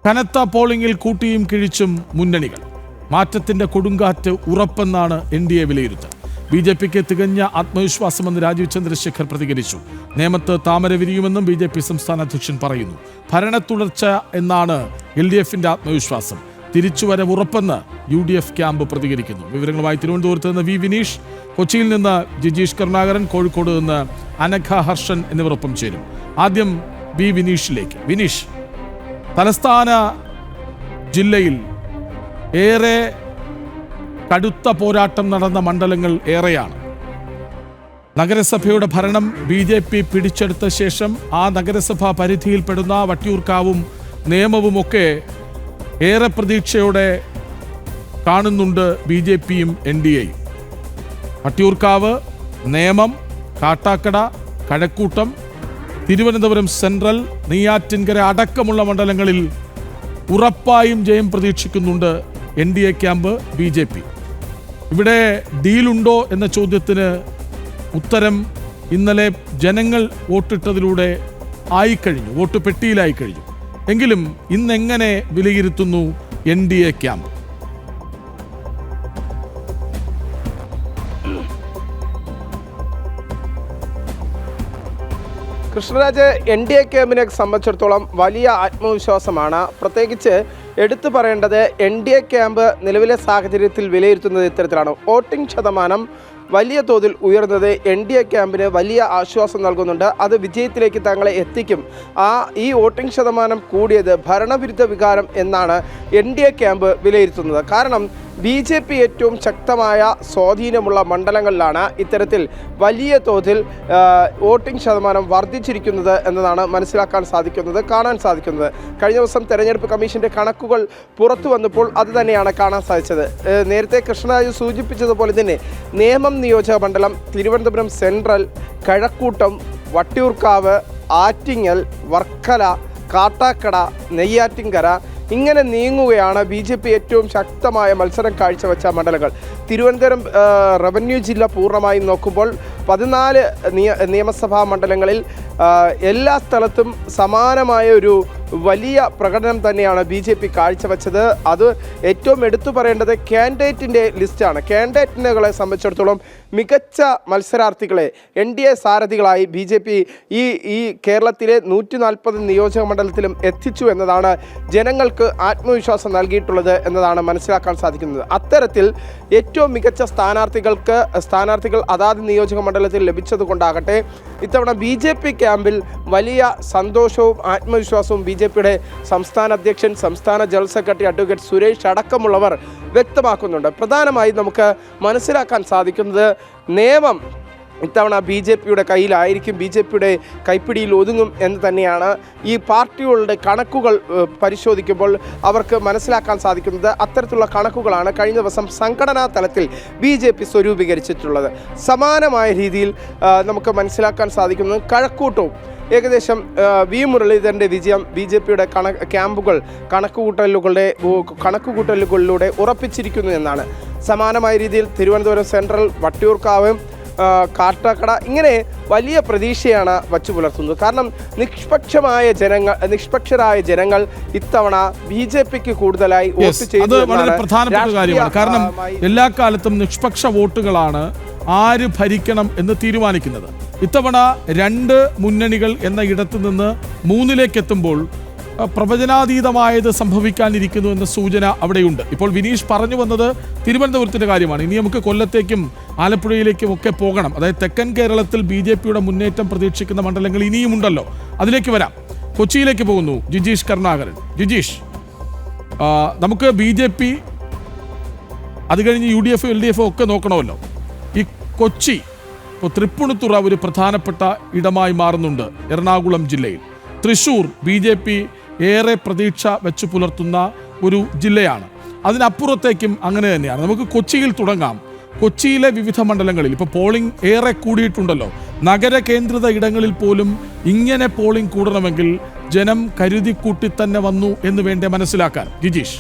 കനത്ത പോളിംഗിൽ കൂട്ടിയും കിഴിച്ചും മുന്നണികൾ. മാറ്റത്തിന്റെ കൊടുങ്കാറ്റ് ഉറപ്പെന്നാണ് NDA വിലയിരുത്തൽ. BJPക്ക് തികഞ്ഞ ആത്മവിശ്വാസമെന്ന് രാജീവ് ചന്ദ്രശേഖർ പ്രതികരിച്ചു. നേമത്ത് താമര വിരിയുമെന്നും BJP സംസ്ഥാന അധ്യക്ഷൻ പറയുന്നു. ഭരണത്തുടർച്ച എന്നാണ് LDFന്റെ ആത്മവിശ്വാസം. തിരിച്ചുവരവ് ഉറപ്പെന്ന് UDF ക്യാമ്പ് പ്രതികരിക്കുന്നു. വിവരങ്ങളുമായി തിരുവനന്തപുരത്ത് നിന്ന് V വിനീഷ്, കൊച്ചിയിൽ നിന്ന് ജിജീഷ് കരുണാകരൻ, കോഴിക്കോട് നിന്ന് അനഘ ഹർഷൻ എന്നിവർ ഒപ്പം ചേരും. ആദ്യം V വിനീഷിലേക്ക്. വിനീഷ്, തലസ്ഥാന ജില്ലയിൽ ഏറെ കടുത്ത പോരാട്ടം നടന്ന മണ്ഡലങ്ങൾ ഏറെയാണ്. നഗരസഭയുടെ ഭരണം BJP പിടിച്ചെടുത്ത ശേഷം ആ നഗരസഭാ പരിധിയിൽപ്പെടുന്ന വട്ടിയൂർക്കാവും നേമവുമൊക്കെ ഏറെ പ്രതീക്ഷയോടെ കാണുന്നുണ്ട് BJPയും NDAയും. വട്ടിയൂർക്കാവ്, നേമം, കാട്ടാക്കട, കഴക്കൂട്ടം, തിരുവനന്തപുരം സെൻട്രൽ, നെയ്യാറ്റിൻകര അടക്കമുള്ള മണ്ഡലങ്ങളിൽ ഉറപ്പായും ജയം പ്രതീക്ഷിക്കുന്നുണ്ട് NDA ക്യാമ്പ് BJP. ഇവിടെ ഡീലുണ്ടോ എന്ന ചോദ്യത്തിന് ഉത്തരം ഇന്നലെ ജനങ്ങൾ വോട്ടിട്ടതിലൂടെ ആയിക്കഴിഞ്ഞു, വോട്ട് പെട്ടിയിലായി കഴിഞ്ഞു. എങ്കിലും ഇന്നെങ്ങനെ വിലയിരുത്തുന്നു NDA ക്യാമ്പ്? കൃഷ്ണരാജ്, NDA ക്യാമ്പിനെ സംബന്ധിച്ചിടത്തോളം വലിയ ആത്മവിശ്വാസമാണ്. പ്രത്യേകിച്ച് എടുത്തു പറയേണ്ടത് NDA ക്യാമ്പ് നിലവിലെ സാഹചര്യത്തിൽ വിലയിരുത്തുന്നത് ഇത്തരത്തിലാണ്. വോട്ടിംഗ് ശതമാനം വലിയ തോതിൽ ഉയർന്നത് NDA ക്യാമ്പിന് വലിയ ആശ്വാസം നൽകുന്നുണ്ട്. അത് വിജയത്തിലേക്ക് തങ്ങളെ എത്തിക്കും. ഈ വോട്ടിംഗ് ശതമാനം കൂടിയത് ഭരണവിരുദ്ധ വികാരം എന്നാണ് NDA ക്യാമ്പ് വിലയിരുത്തുന്നത്. കാരണം BJP ഏറ്റവും ശക്തമായ സ്വാധീനമുള്ള മണ്ഡലങ്ങളിലാണ് ഇത്തരത്തിൽ വലിയ തോതിൽ വോട്ടിംഗ് ശതമാനം വർദ്ധിച്ചിരിക്കുന്നത് എന്നതാണ് മനസ്സിലാക്കാൻ സാധിക്കുന്നത്, കാണാൻ സാധിക്കുന്നത്. കഴിഞ്ഞ ദിവസം തെരഞ്ഞെടുപ്പ് കമ്മീഷൻ്റെ കണക്കുകൾ പുറത്തു വന്നപ്പോൾ അത് തന്നെയാണ് കാണാൻ സാധിച്ചത്. നേരത്തെ കൃഷ്ണരാജ് സൂചിപ്പിച്ചതുപോലെ തന്നെ നേമം നിയോജക മണ്ഡലം, തിരുവനന്തപുരം സെൻട്രൽ, കഴക്കൂട്ടം, വട്ടിയൂർക്കാവ്, ആറ്റിങ്ങൽ, വർക്കല, കാട്ടാക്കട, നെയ്യാറ്റിൻകര ഇങ്ങനെ നീങ്ങുകയാണ് BJP ഏറ്റവും ശക്തമായ മത്സരം കാഴ്ചവെച്ച മണ്ഡലങ്ങൾ. തിരുവനന്തപുരം റവന്യൂ ജില്ല പൂർണ്ണമായും നോക്കുമ്പോൾ 14 നിയമസഭാ മണ്ഡലങ്ങളിൽ എല്ലാ സ്ഥലത്തും സമാനമായ ഒരു വലിയ പ്രകടനം തന്നെയാണ് BJP കാഴ്ചവെച്ചത്. അത് ഏറ്റവും എടുത്തു പറയേണ്ടത് കാൻഡിഡേറ്റിൻ്റെ ലിസ്റ്റാണ്. കാൻഡിഡേറ്റുകളെ സംബന്ധിച്ചിടത്തോളം മികച്ച മത്സരാർത്ഥികളെ NDA സാരഥികളായി BJP ഈ കേരളത്തിലെ 140 നിയോജക മണ്ഡലത്തിലും എത്തിച്ചു എന്നതാണ് ജനങ്ങൾക്ക് ആത്മവിശ്വാസം നൽകിയിട്ടുള്ളത് എന്നതാണ് മനസ്സിലാക്കാൻ സാധിക്കുന്നത്. അത്തരത്തിൽ ഏറ്റവും മികച്ച സ്ഥാനാർത്ഥികൾ അതാത് നിയോജക മണ്ഡലത്തിൽ ലഭിച്ചത് കൊണ്ടാകട്ടെ ഇത്തവണ BJP ക്യാമ്പിൽ വലിയ സന്തോഷവും ആത്മവിശ്വാസവും BJPയുടെ സംസ്ഥാന അധ്യക്ഷൻ, സംസ്ഥാന ജനറൽ സെക്രട്ടറി അഡ്വക്കേറ്റ് സുരേഷ് അടക്കമുള്ളവർ വ്യക്തമാക്കുന്നുണ്ട്. പ്രധാനമായി നമുക്ക് മനസ്സിലാക്കാൻ സാധിക്കുന്നത് നേമം ഇത്തവണ BJPയുടെ കയ്യിലായിരിക്കും, BJPയുടെ കൈപ്പിടിയിൽ ഒതുങ്ങും എന്ന് തന്നെയാണ് ഈ പാർട്ടികളുടെ കണക്കുകൾ പരിശോധിക്കുമ്പോൾ അവർക്ക് മനസ്സിലാക്കാൻ സാധിക്കുന്നത്. അത്തരത്തിലുള്ള കണക്കുകളാണ് കഴിഞ്ഞ ദിവസം സംഘടനാ തലത്തിൽ BJP സ്വരൂപീകരിച്ചിട്ടുള്ളത്. സമാനമായ രീതിയിൽ നമുക്ക് മനസ്സിലാക്കാൻ സാധിക്കുന്നത് കഴക്കൂട്ടവും ഏകദേശം V മുരളീധരൻ്റെ വിജയം BJPയുടെ കണക്കുകൂട്ടലുകളിലൂടെ ഉറപ്പിച്ചിരിക്കുന്നു എന്നാണ്. സമാനമായ രീതിയിൽ തിരുവനന്തപുരം സെൻട്രൽ, വട്ടിയൂർക്കാവ്, കാട്ടാക്കട ഇങ്ങനെ വലിയ പ്രതീക്ഷയാണ് വച്ചു പുലർത്തുന്നത്. കാരണം നിഷ്പക്ഷരായ ജനങ്ങൾ ഇത്തവണ BJPക്ക് കൂടുതലായി വോട്ട് ചെയ്തു. വളരെ പ്രധാനപ്പെട്ട കാര്യമാണ്. കാരണം എല്ലാ കാലത്തും നിഷ്പക്ഷ വോട്ടുകളാണ് ആര് ഭരിക്കണം എന്ന് തീരുമാനിക്കുന്നത്. ഇത്തവണ 2 മുന്നണികൾ എന്ന ഇടത്തു നിന്ന് 3ലേക്ക് എത്തുമ്പോൾ പ്രവചനാതീതമായത് സംഭവിക്കാനിരിക്കുന്നു എന്ന സൂചന അവിടെയുണ്ട്. ഇപ്പോൾ വിനീഷ് പറഞ്ഞു വന്നത് തിരുവനന്തപുരത്തിൻ്റെ കാര്യമാണ്. ഇനി നമുക്ക് കൊല്ലത്തേക്കും ആലപ്പുഴയിലേക്കും ഒക്കെ പോകണം. അതായത് തെക്കൻ കേരളത്തിൽ BJPയുടെ മുന്നേറ്റം പ്രതീക്ഷിക്കുന്ന മണ്ഡലങ്ങൾ ഇനിയുമുണ്ടല്ലോ, അതിലേക്ക് വരാം. കൊച്ചിയിലേക്ക് പോകുന്നു ജിജീഷ് കരുണാകരൻ. ജിജീഷ്, നമുക്ക് BJP അത് കഴിഞ്ഞ് UDF LDF ഒക്കെ നോക്കണമല്ലോ. ഈ കൊച്ചി ഇപ്പോൾ തൃപ്പൂണിത്തുറ ഒരു പ്രധാനപ്പെട്ട ഇടമായി മാറുന്നുണ്ട് എറണാകുളം ജില്ലയിൽ. തൃശ്ശൂർ BJP ഏറെ പ്രതീക്ഷ വെച്ച് പുലർത്തുന്ന ഒരു ജില്ലയാണ്. അതിനപ്പുറത്തേക്കും അങ്ങനെ തന്നെയാണ്. നമുക്ക് കൊച്ചിയിൽ തുടങ്ങാം. കൊച്ചിയിലെ വിവിധ മണ്ഡലങ്ങളിൽ ഇപ്പോൾ പോളിംഗ് ഏറെ കൂടിയിട്ടുണ്ടല്ലോ. നഗര കേന്ദ്രിത ഇടങ്ങളിൽ പോലും ഇങ്ങനെ പോളിംഗ് കൂടണമെങ്കിൽ ജനം കരുതിക്കൂട്ടി തന്നെ വന്നു എന്ന് വേണ്ടേ മനസ്സിലാക്കാൻ. ജിജീഷ്,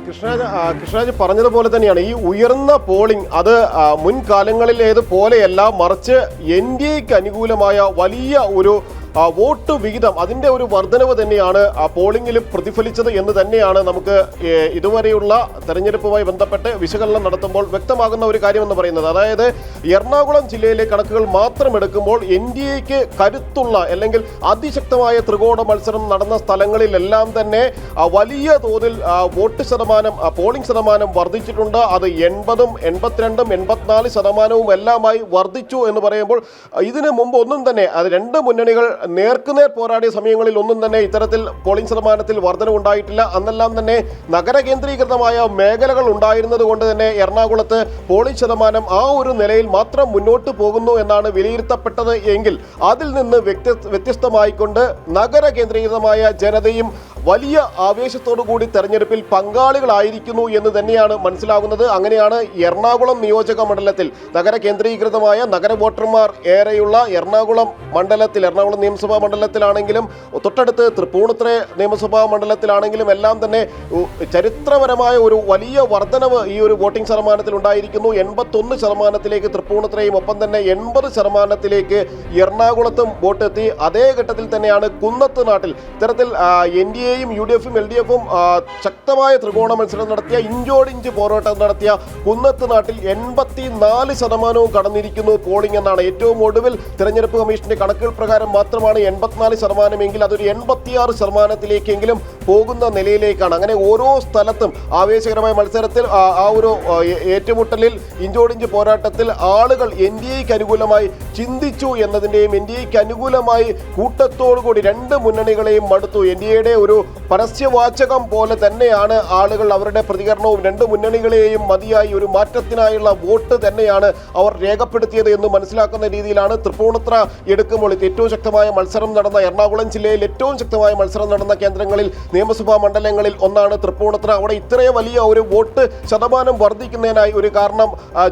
കൃഷ്ണരാജ് പറഞ്ഞതുപോലെ തന്നെയാണ് ഈ ഉയർന്ന പോളിംഗ് അത് മുൻകാലങ്ങളിലേതുപോലെയല്ല, മറിച്ച് NDAക്ക് അനുകൂലമായ വലിയ ഒരു വോട്ട് വിഹിതം, അതിൻ്റെ ഒരു വർധനവ് തന്നെയാണ് പോളിംഗിൽ പ്രതിഫലിച്ചത് എന്ന് തന്നെയാണ് നമുക്ക് ഇതുവരെയുള്ള തെരഞ്ഞെടുപ്പുമായി ബന്ധപ്പെട്ട് വിശകലനം നടത്തുമ്പോൾ വ്യക്തമാകുന്ന ഒരു കാര്യമെന്ന് പറയുന്നത്. അതായത് എറണാകുളം ജില്ലയിലെ കണക്കുകൾ മാത്രം എടുക്കുമ്പോൾ NDAക്ക് കരുത്തുള്ള അല്ലെങ്കിൽ അതിശക്തമായ ത്രികോണ മത്സരം നടന്ന സ്ഥലങ്ങളിലെല്ലാം തന്നെ വലിയ തോതിൽ വോട്ട് ശതമാനം, പോളിംഗ് ശതമാനം വർദ്ധിച്ചിട്ടുണ്ട്. അത് 80%, 82%, 84% എല്ലാമായി വർദ്ധിച്ചു എന്ന് പറയുമ്പോൾ ഇതിനു മുമ്പ് ഒന്നും തന്നെ അത് രണ്ട് മുന്നണികൾ നേർക്കുനേർ പോരാടിയ സമയങ്ങളിൽ ഒന്നും തന്നെ ഇത്തരത്തിൽ പോളിംഗ് ശതമാനത്തിൽ വർധനവുണ്ടായിട്ടില്ല. അന്നെല്ലാം തന്നെ നഗര കേന്ദ്രീകൃതമായ മേഖലകൾ ഉണ്ടായിരുന്നത് കൊണ്ട് തന്നെ എറണാകുളത്ത് പോളിംഗ് ശതമാനം ആ ഒരു നിലയിൽ മാത്രം മുന്നോട്ട് പോകുന്നു എന്നാണ് വിലയിരുത്തപ്പെട്ടത്. എങ്കിൽ അതിൽ നിന്ന് വ്യത്യസ്തമായിക്കൊണ്ട് നഗര കേന്ദ്രീകൃതമായ ജനതയും വലിയ ആവേശത്തോടു കൂടി തെരഞ്ഞെടുപ്പിൽ പങ്കാളികളായിരിക്കുന്നു എന്ന് തന്നെയാണ് മനസ്സിലാകുന്നത്. അങ്ങനെയാണ് എറണാകുളം നിയോജക മണ്ഡലത്തിൽ നഗര കേന്ദ്രീകൃതമായ നഗര വോട്ടർമാർ ഏറെയുള്ള എറണാകുളം മണ്ഡലത്തിൽ, എറണാകുളം നിയമസഭാ മണ്ഡലത്തിലാണെങ്കിലും തൊട്ടടുത്ത് തൃപ്പൂണിത്തുറ നിയമസഭാ മണ്ഡലത്തിലാണെങ്കിലും എല്ലാം തന്നെ ചരിത്രപരമായ ഒരു വലിയ വർധനവ് ഈ ഒരു വോട്ടിംഗ് ശതമാനത്തിൽ ഉണ്ടായിരിക്കുന്നു. 81% തൃപ്പൂണിത്തുറയും ഒപ്പം തന്നെ 80% എറണാകുളത്തും വോട്ടെത്തി. അതേ ഘട്ടത്തിൽ തന്നെയാണ് കുന്നത്ത് നാട്ടിൽ ഇത്തരത്തിൽ NDA UDF-ഉം LDF-ഉം ശക്തമായ ത്രികോണ മത്സരം നടത്തിയ, ഇഞ്ചോടിഞ്ച് പോരാട്ടം നടത്തിയ കുന്നത്ത് നാട്ടിൽ 84% കടന്നിരിക്കുന്നു പോളിംഗ് എന്നാണ്. ഏറ്റവും ഒടുവിൽ തെരഞ്ഞെടുപ്പ് കമ്മീഷന്റെ കണക്കുകൾ പ്രകാരം മാത്രമാണ് 84% എങ്കിൽ അതൊരു 86%-ലേക്കെങ്കിലും പോകുന്ന നിലയിലേക്കാണ്. അങ്ങനെ ഓരോ സ്ഥലത്തും ആവേശകരമായ മത്സരത്തിൽ ആ ഒരു ഏറ്റുമുട്ടലിൽ, ഇഞ്ചോടിഞ്ച് പോരാട്ടത്തിൽ ആളുകൾ NDAക്ക് അനുകൂലമായി ചിന്തിച്ചു എന്നതിൻ്റെയും NDAക്ക് അനുകൂലമായി കൂട്ടത്തോടുകൂടി രണ്ട് മുന്നണികളെയും മടുത്തു. NDAയുടെ ഒരു പരസ്യവാചകം പോലെ തന്നെയാണ് ആളുകൾ അവരുടെ പ്രതികരണവും രണ്ട് മുന്നണികളെയും മതിയായി ഒരു മാറ്റത്തിനായുള്ള വോട്ട് തന്നെയാണ് അവർ രേഖപ്പെടുത്തിയത് എന്ന് മനസ്സിലാക്കുന്ന രീതിയിലാണ് തൃപ്പൂണിത്തുറ എടുക്കുമ്പോൾ ഏറ്റവും ശക്തമായ മത്സരം നടന്ന, എറണാകുളം ജില്ലയിൽ ഏറ്റവും ശക്തമായ മത്സരം നടന്ന കേന്ദ്രങ്ങളിൽ, നിയമസഭാ മണ്ഡലങ്ങളിൽ ഒന്നാണ് തൃപ്പൂണിത്തുറ. അവിടെ ഇത്രയും വലിയ ഒരു വോട്ട് ശതമാനം വർദ്ധിക്കുന്നതിനായി ഒരു കാരണം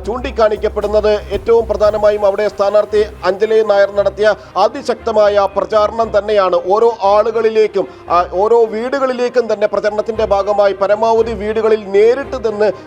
ചൂണ്ടിക്കാണിക്കപ്പെടുന്നത് ഏറ്റവും പ്രധാനമായും അവിടെ സ്ഥാനാർത്ഥി അഞ്ജലി നായർ നടത്തിയ അതിശക്തമായ പ്രചാരണം തന്നെയാണ്. ഓരോ ആളുകളിലേക്കും ഓരോ വീടുകളിലേക്കും തന്നെ പ്രചരണത്തിന്റെ ഭാഗമായി പരമാവധി വീടുകളിൽ നേരിട്ട്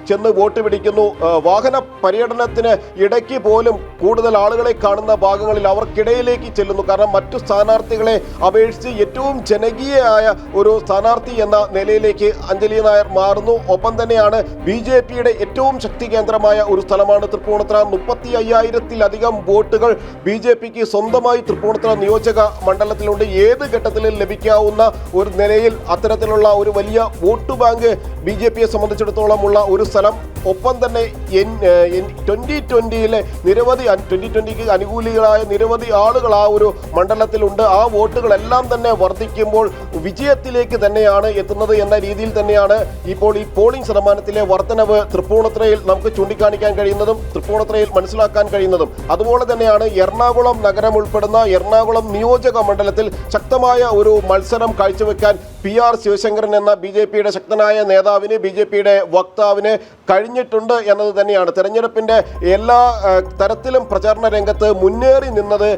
ചെന്ന് വോട്ട് പിടിക്കുന്നു. വാഹന പര്യടനത്തിന് ഇടയ്ക്ക് പോലും കൂടുതൽ ആളുകളെ കാണുന്ന ഭാഗങ്ങളിൽ അവർക്കിടയിലേക്ക് ചെല്ലുന്നു. കാരണം മറ്റു സ്ഥാനാർത്ഥികളെ അപേക്ഷിച്ച് ഏറ്റവും ജനകീയമായ ഒരു സ്ഥാനാർത്ഥി എന്ന നിലയിലേക്ക് അഞ്ജലി നായർ മാറുന്നു. ഒപ്പം തന്നെയാണ് BJPയുടെ ഏറ്റവും ശക്തി കേന്ദ്രമായ ഒരു സ്ഥലമാണ് തൃപ്പൂണിത്തുറ. 35,000-ലധികം വോട്ടുകൾ BJPക്ക് സ്വന്തമായി തൃപ്പൂണിത്തുറ നിയോജക മണ്ഡലത്തിലുണ്ട്. ഏത് ഘട്ടത്തിലും ലഭിക്കാവുന്ന ഒരു നിലയിൽ അത്തരത്തിലുള്ള ഒരു വലിയ വോട്ട് ബാങ്ക് BJPയെ സംബന്ധിച്ചിടത്തോളം ഉള്ള ഒരു സ്ഥലം. ഒപ്പം തന്നെ 2020-ലെ നിരവധി 2020-ക്ക് അനുകൂലികളായ നിരവധി ആളുകൾ ആ ഒരു മണ്ഡലത്തിലുണ്ട്. ആ വോട്ടുകളെല്ലാം തന്നെ വർദ്ധിക്കുമ്പോൾ വിജയത്തിലേക്ക് തന്നെയാണ് എത്തുന്നത് എന്ന രീതിയിൽ തന്നെയാണ് ഇപ്പോൾ ഈ പോളിംഗ് ശതമാനത്തിലെ വർധനവ് തൃപ്പൂണിത്തുറയിൽ നമുക്ക് ചൂണ്ടിക്കാണിക്കാൻ കഴിയുന്നതും തൃപ്പൂണിത്തുറയിൽ മനസ്സിലാക്കാൻ കഴിയുന്നതും. അതുപോലെ തന്നെയാണ് എറണാകുളം നഗരം ഉൾപ്പെടുന്ന എറണാകുളം നിയോജക മണ്ഡലത്തിൽ ശക്തമായ ഒരു മത്സരം കാഴ്ചവെക്കാൻ PR ശിവശങ്കരൻ എന്ന BJPയുടെ ശക്തനായ നേതാവിന്, BJPയുടെ വക്താവിന് കഴിഞ്ഞിട്ടുണ്ട് എന്നത് തന്നെയാണ്. തെരഞ്ഞെടുപ്പിന്റെ എല്ലാ തരത്തിലും പ്രചാരണ രംഗത്ത് മുന്നേറി നിന്നത്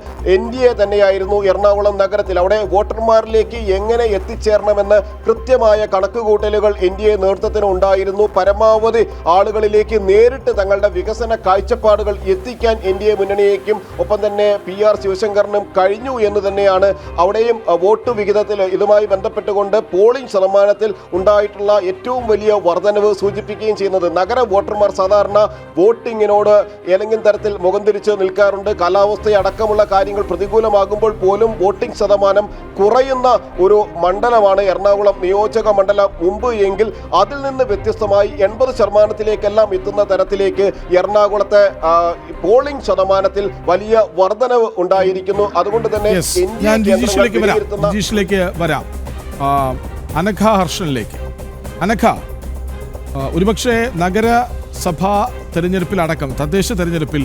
NDA തന്നെയായിരുന്നു എറണാകുളം നഗരത്തിൽ. അവിടെ വോട്ടർമാരിലേക്ക് എങ്ങനെ എത്തിച്ചേരണമെന്ന് കൃത്യമായ കണക്കുകൂട്ടലുകൾ NDA നേതൃത്വത്തിന് ഉണ്ടായിരുന്നു. പരമാവധി ആളുകളിലേക്ക് നേരിട്ട് തങ്ങളുടെ വികസന കാഴ്ചപ്പാടുകൾ എത്തിക്കാൻ NDA മുന്നണിയേക്കും ഒപ്പം തന്നെ PR ശിവശങ്കറിനും കഴിഞ്ഞു എന്ന് തന്നെയാണ് അവിടെയും വോട്ട് വിഹിതത്തിൽ ഇതുമായി ബന്ധപ്പെട്ടുകൊണ്ട് പോളിംഗ് ശതമാനത്തിൽ ഉണ്ടായിട്ടുള്ള ഏറ്റവും വലിയ വർധനവ് സൂചിപ്പിക്കുകയും ചെയ്യുന്നത്. നഗര വോട്ടർമാർ സാധാരണ വോട്ടിങ്ങിനോട് ഏതെങ്കിലും തരത്തിൽ മുഖം തിരിച്ച് നിൽക്കാറുണ്ട്. കാലാവസ്ഥയടക്കമുള്ള കാര്യങ്ങൾ പ്രതികൂലമാകുമ്പോൾ പോലും വോട്ടിംഗ് ശതമാനം കുറയുന്ന ഒരു മണ്ഡലമാണ് എറണാകുളം നിയോജക മണ്ഡലം മുമ്പ് എങ്കിൽ അതിൽ നിന്ന് വ്യത്യസ്തമായി 80%-ലേക്കെല്ലാം എത്തുന്ന തരത്തിലേക്ക് എറണാകുളത്തെ പോളിംഗ് ശതമാനത്തിൽ വലിയ വർധനവ് ഉണ്ടായിരിക്കുന്നു. അതുകൊണ്ട് തന്നെ വരാം അനഘ ഹർഷനിലേക്ക്. അനഘ, ഒരുപക്ഷെ നഗരസഭാ തെരഞ്ഞെടുപ്പിലടക്കം തദ്ദേശ തെരഞ്ഞെടുപ്പിൽ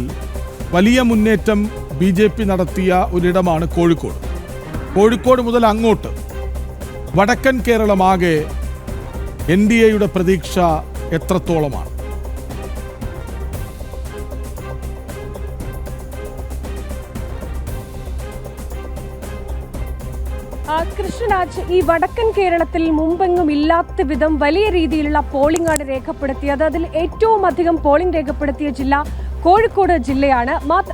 വലിയ മുന്നേറ്റം BJP നടത്തിയ ഒരിടമാണ് കോഴിക്കോട്. കോഴിക്കോട് മുതൽ അങ്ങോട്ട് വടക്കൻ കേരളമാകെ NDAയുടെ പ്രതീക്ഷ എത്രത്തോളമാണ്? കൃഷ്ണരാജ്, ഈ വടക്കൻ കേരളത്തിൽ മുമ്പെങ്ങും ഇല്ലാത്ത വിധം വലിയ രീതിയിലുള്ള പോളിംഗ് ആണ് രേഖപ്പെടുത്തിയത്. അതിൽ ഏറ്റവും അധികം പോളിംഗ് രേഖപ്പെടുത്തിയ ജില്ല കോഴിക്കോട് ജില്ലയാണ്.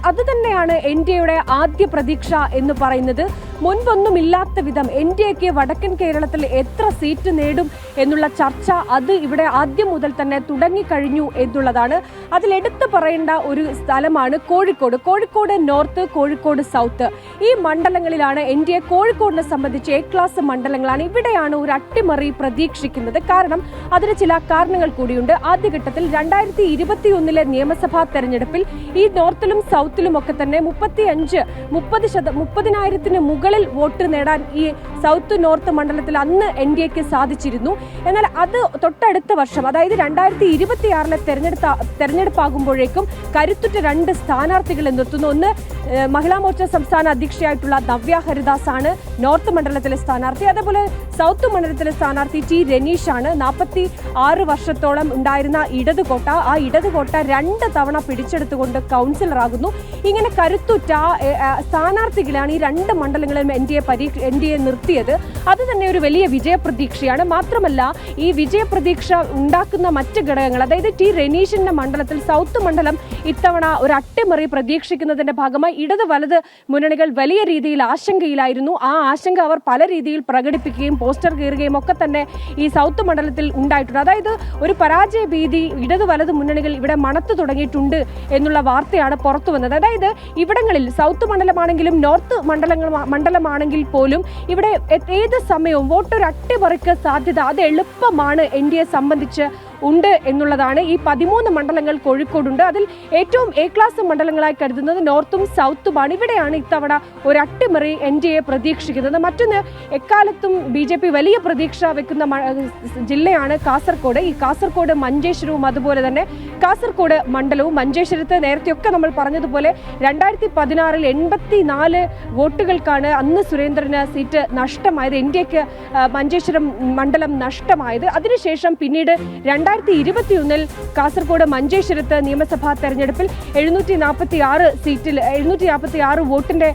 അത് തന്നെയാണ് എൻ ഡി എയുടെ ആദ്യ പ്രതീക്ഷ എന്ന് പറയുന്നത്. മുൻപൊന്നും ഇല്ലാത്ത വിധം എൻ ഡി എക്ക് വടക്കൻ കേരളത്തിൽ എത്ര സീറ്റ് നേടും എന്നുള്ള ചർച്ച അത് ഇവിടെ ആദ്യം മുതൽ തന്നെ തുടങ്ങിക്കഴിഞ്ഞു എന്നുള്ളതാണ്. അതിലെടുത്ത് പറയേണ്ട ഒരു സ്ഥലമാണ് കോഴിക്കോട്. കോഴിക്കോട് നോർത്ത്, കോഴിക്കോട് സൗത്ത്, ഈ മണ്ഡലങ്ങളിലാണ് എൻ ഡി എ കോഴിക്കോടിനെ സംബന്ധിച്ച് എ ക്ലാസ് മണ്ഡലങ്ങളാണ്. ഇവിടെയാണ് ഒരു അട്ടിമറി പ്രതീക്ഷിക്കുന്നത്. കാരണം അതിന് ചില കാരണങ്ങൾ കൂടിയുണ്ട്. ആദ്യഘട്ടത്തിൽ 2021 നിയമസഭാ തെരഞ്ഞെടുപ്പിൽ ഈ നോർത്തിലും സൗത്തിലും ഒക്കെ തന്നെ 30,000 മുകളിൽ വോട്ട് നേടാൻ ഈ സൗത്ത് നോർത്ത് മണ്ഡലത്തിൽ അന്ന് എൻ ഡി എക്ക് സാധിച്ചിരുന്നു. എന്നാൽ അത് തൊട്ടടുത്ത വർഷം, അതായത് 2026 തെരഞ്ഞെടുപ്പാകുമ്പോഴേക്കും കരുത്തുറ്റ 2 സ്ഥാനാർത്ഥികളെ നിർത്തുന്നു. ഒന്ന് മഹിളാ മോർച്ച സംസ്ഥാന അധ്യക്ഷയായിട്ടുള്ള നവ്യ ഹരിദാസ് ആണ് നോർത്ത് മണ്ഡലത്തിലെ സ്ഥാനാർത്ഥി. അതേപോലെ സൗത്ത് മണ്ഡലത്തിലെ സ്ഥാനാർത്ഥി ടി രനീഷാണ്. 46 വർഷത്തോളം ഉണ്ടായിരുന്ന ഇടതുകോട്ട, ആ ഇടതുകോട്ട 2 തവണ പിടിച്ചെടുത്തുകൊണ്ട് കൗൺസിലറാകുന്നു. ഇങ്ങനെ കരുത്തുറ്റ സ്ഥാനാർത്ഥികളാണ് ഈ 2 മണ്ഡലങ്ങളിലും എൻ ഡി എ നിർത്തിയത്. അത് തന്നെ ഒരു വലിയ വിജയപ്രതീക്ഷയാണ്. മാത്രമല്ല ഈ വിജയപ്രതീക്ഷ ഉണ്ടാക്കുന്ന മറ്റ് ഘടകങ്ങൾ, അതായത് ടി രനീഷിന്റെ മണ്ഡലത്തിൽ സൗത്ത് മണ്ഡലം ഇത്തവണ ഒരു അട്ടിമറി പ്രതീക്ഷിക്കുന്നതിന്റെ ഭാഗമായി ഇടത് വലത് മുന്നണികൾ വലിയ രീതിയിൽ ആശങ്കയിലായിരുന്നു. ആ ആശങ്ക അവർ പല രീതിയിൽ പ്രകടിപ്പിക്കുകയും പോസ്റ്റർ കീറുകയും ഒക്കെ തന്നെ ഈ സൗത്ത് മണ്ഡലത്തിൽ ഉണ്ടായിട്ടുണ്ട്. അതായത് ഒരു പരാജയ ഭീതി ഇടത് വലത് മുന്നണികൾ ഇവിടെ മണത്തു തുടങ്ങിയിട്ടുണ്ട് എന്നുള്ള വാർത്തയാണ് പുറത്തു വന്നത്. അതായത് ഇവിടങ്ങളിൽ സൗത്ത് മണ്ഡലമാണെങ്കിലും നോർത്ത് മണ്ഡലമാണെങ്കിൽ പോലും ഇവിടെ ഏത് സമയവും വോട്ടൊരു അട്ടിമറിക്ക് സാധ്യത അത് എളുപ്പമാണ് എൻ ഡി എ സംബന്ധിച്ച് ഉണ്ട് എന്നുള്ളതാണ്. ഈ 13 മണ്ഡലങ്ങൾ കോഴിക്കോടുണ്ട്. അതിൽ ഏറ്റവും എ ക്ലാസ് മണ്ഡലങ്ങളായി കരുതുന്നത് നോർത്തും സൗത്തുമാണ്. ഇവിടെയാണ് ഇത്തവണ ഒരു അട്ടിമറി എൻ ഡി എ പ്രതീക്ഷിക്കുന്നത്. മറ്റൊന്ന്, എക്കാലത്തും BJP വലിയ പ്രതീക്ഷ വെക്കുന്ന ജില്ലയാണ് കാസർഗോഡ്. ഈ കാസർഗോഡ് മഞ്ചേശ്വരവും അതുപോലെ തന്നെ കാസർഗോഡ് മണ്ഡലവും. മഞ്ചേശ്വരത്ത് നേരത്തെയൊക്കെ നമ്മൾ പറഞ്ഞതുപോലെ 2016 84 വോട്ടുകൾക്കാണ് അന്ന് സുരേന്ദ്രന് സീറ്റ് നഷ്ടമായത്. എൻ ഡി എക്ക് മഞ്ചേശ്വരം മണ്ഡലം നഷ്ടമായത്. അതിനുശേഷം പിന്നീട് 2021 കാസർഗോഡ് മഞ്ചേശ്വരത്ത് നിയമസഭാ തെരഞ്ഞെടുപ്പിൽ 746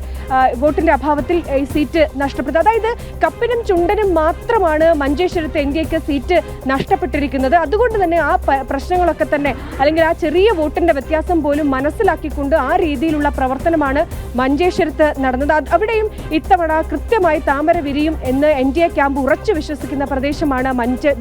വോട്ടിന്റെ അഭാവത്തിൽ സീറ്റ് നഷ്ടപ്പെട്ടു. അതായത് കപ്പിനും ചുണ്ടനും മാത്രമാണ് മഞ്ചേശ്വരത്ത് എൻ ഡി എക്ക് സീറ്റ് നഷ്ടപ്പെട്ടിരിക്കുന്നത്. അതുകൊണ്ട് തന്നെ ആ പ്രശ്നങ്ങളൊക്കെ തന്നെ, അല്ലെങ്കിൽ ആ ചെറിയ വോട്ടിന്റെ വ്യത്യാസം പോലും മനസ്സിലാക്കിക്കൊണ്ട് ആ രീതിയിലുള്ള പ്രവർത്തനമാണ് മഞ്ചേശ്വരത്ത് നടന്നത്. അവിടെയും ഇത്തവണ കൃത്യമായി താമര വിരിയും എന്ന് എൻ ഡി എ ക്യാമ്പ് ഉറച്ചു വിശ്വസിക്കുന്ന പ്രദേശമാണ്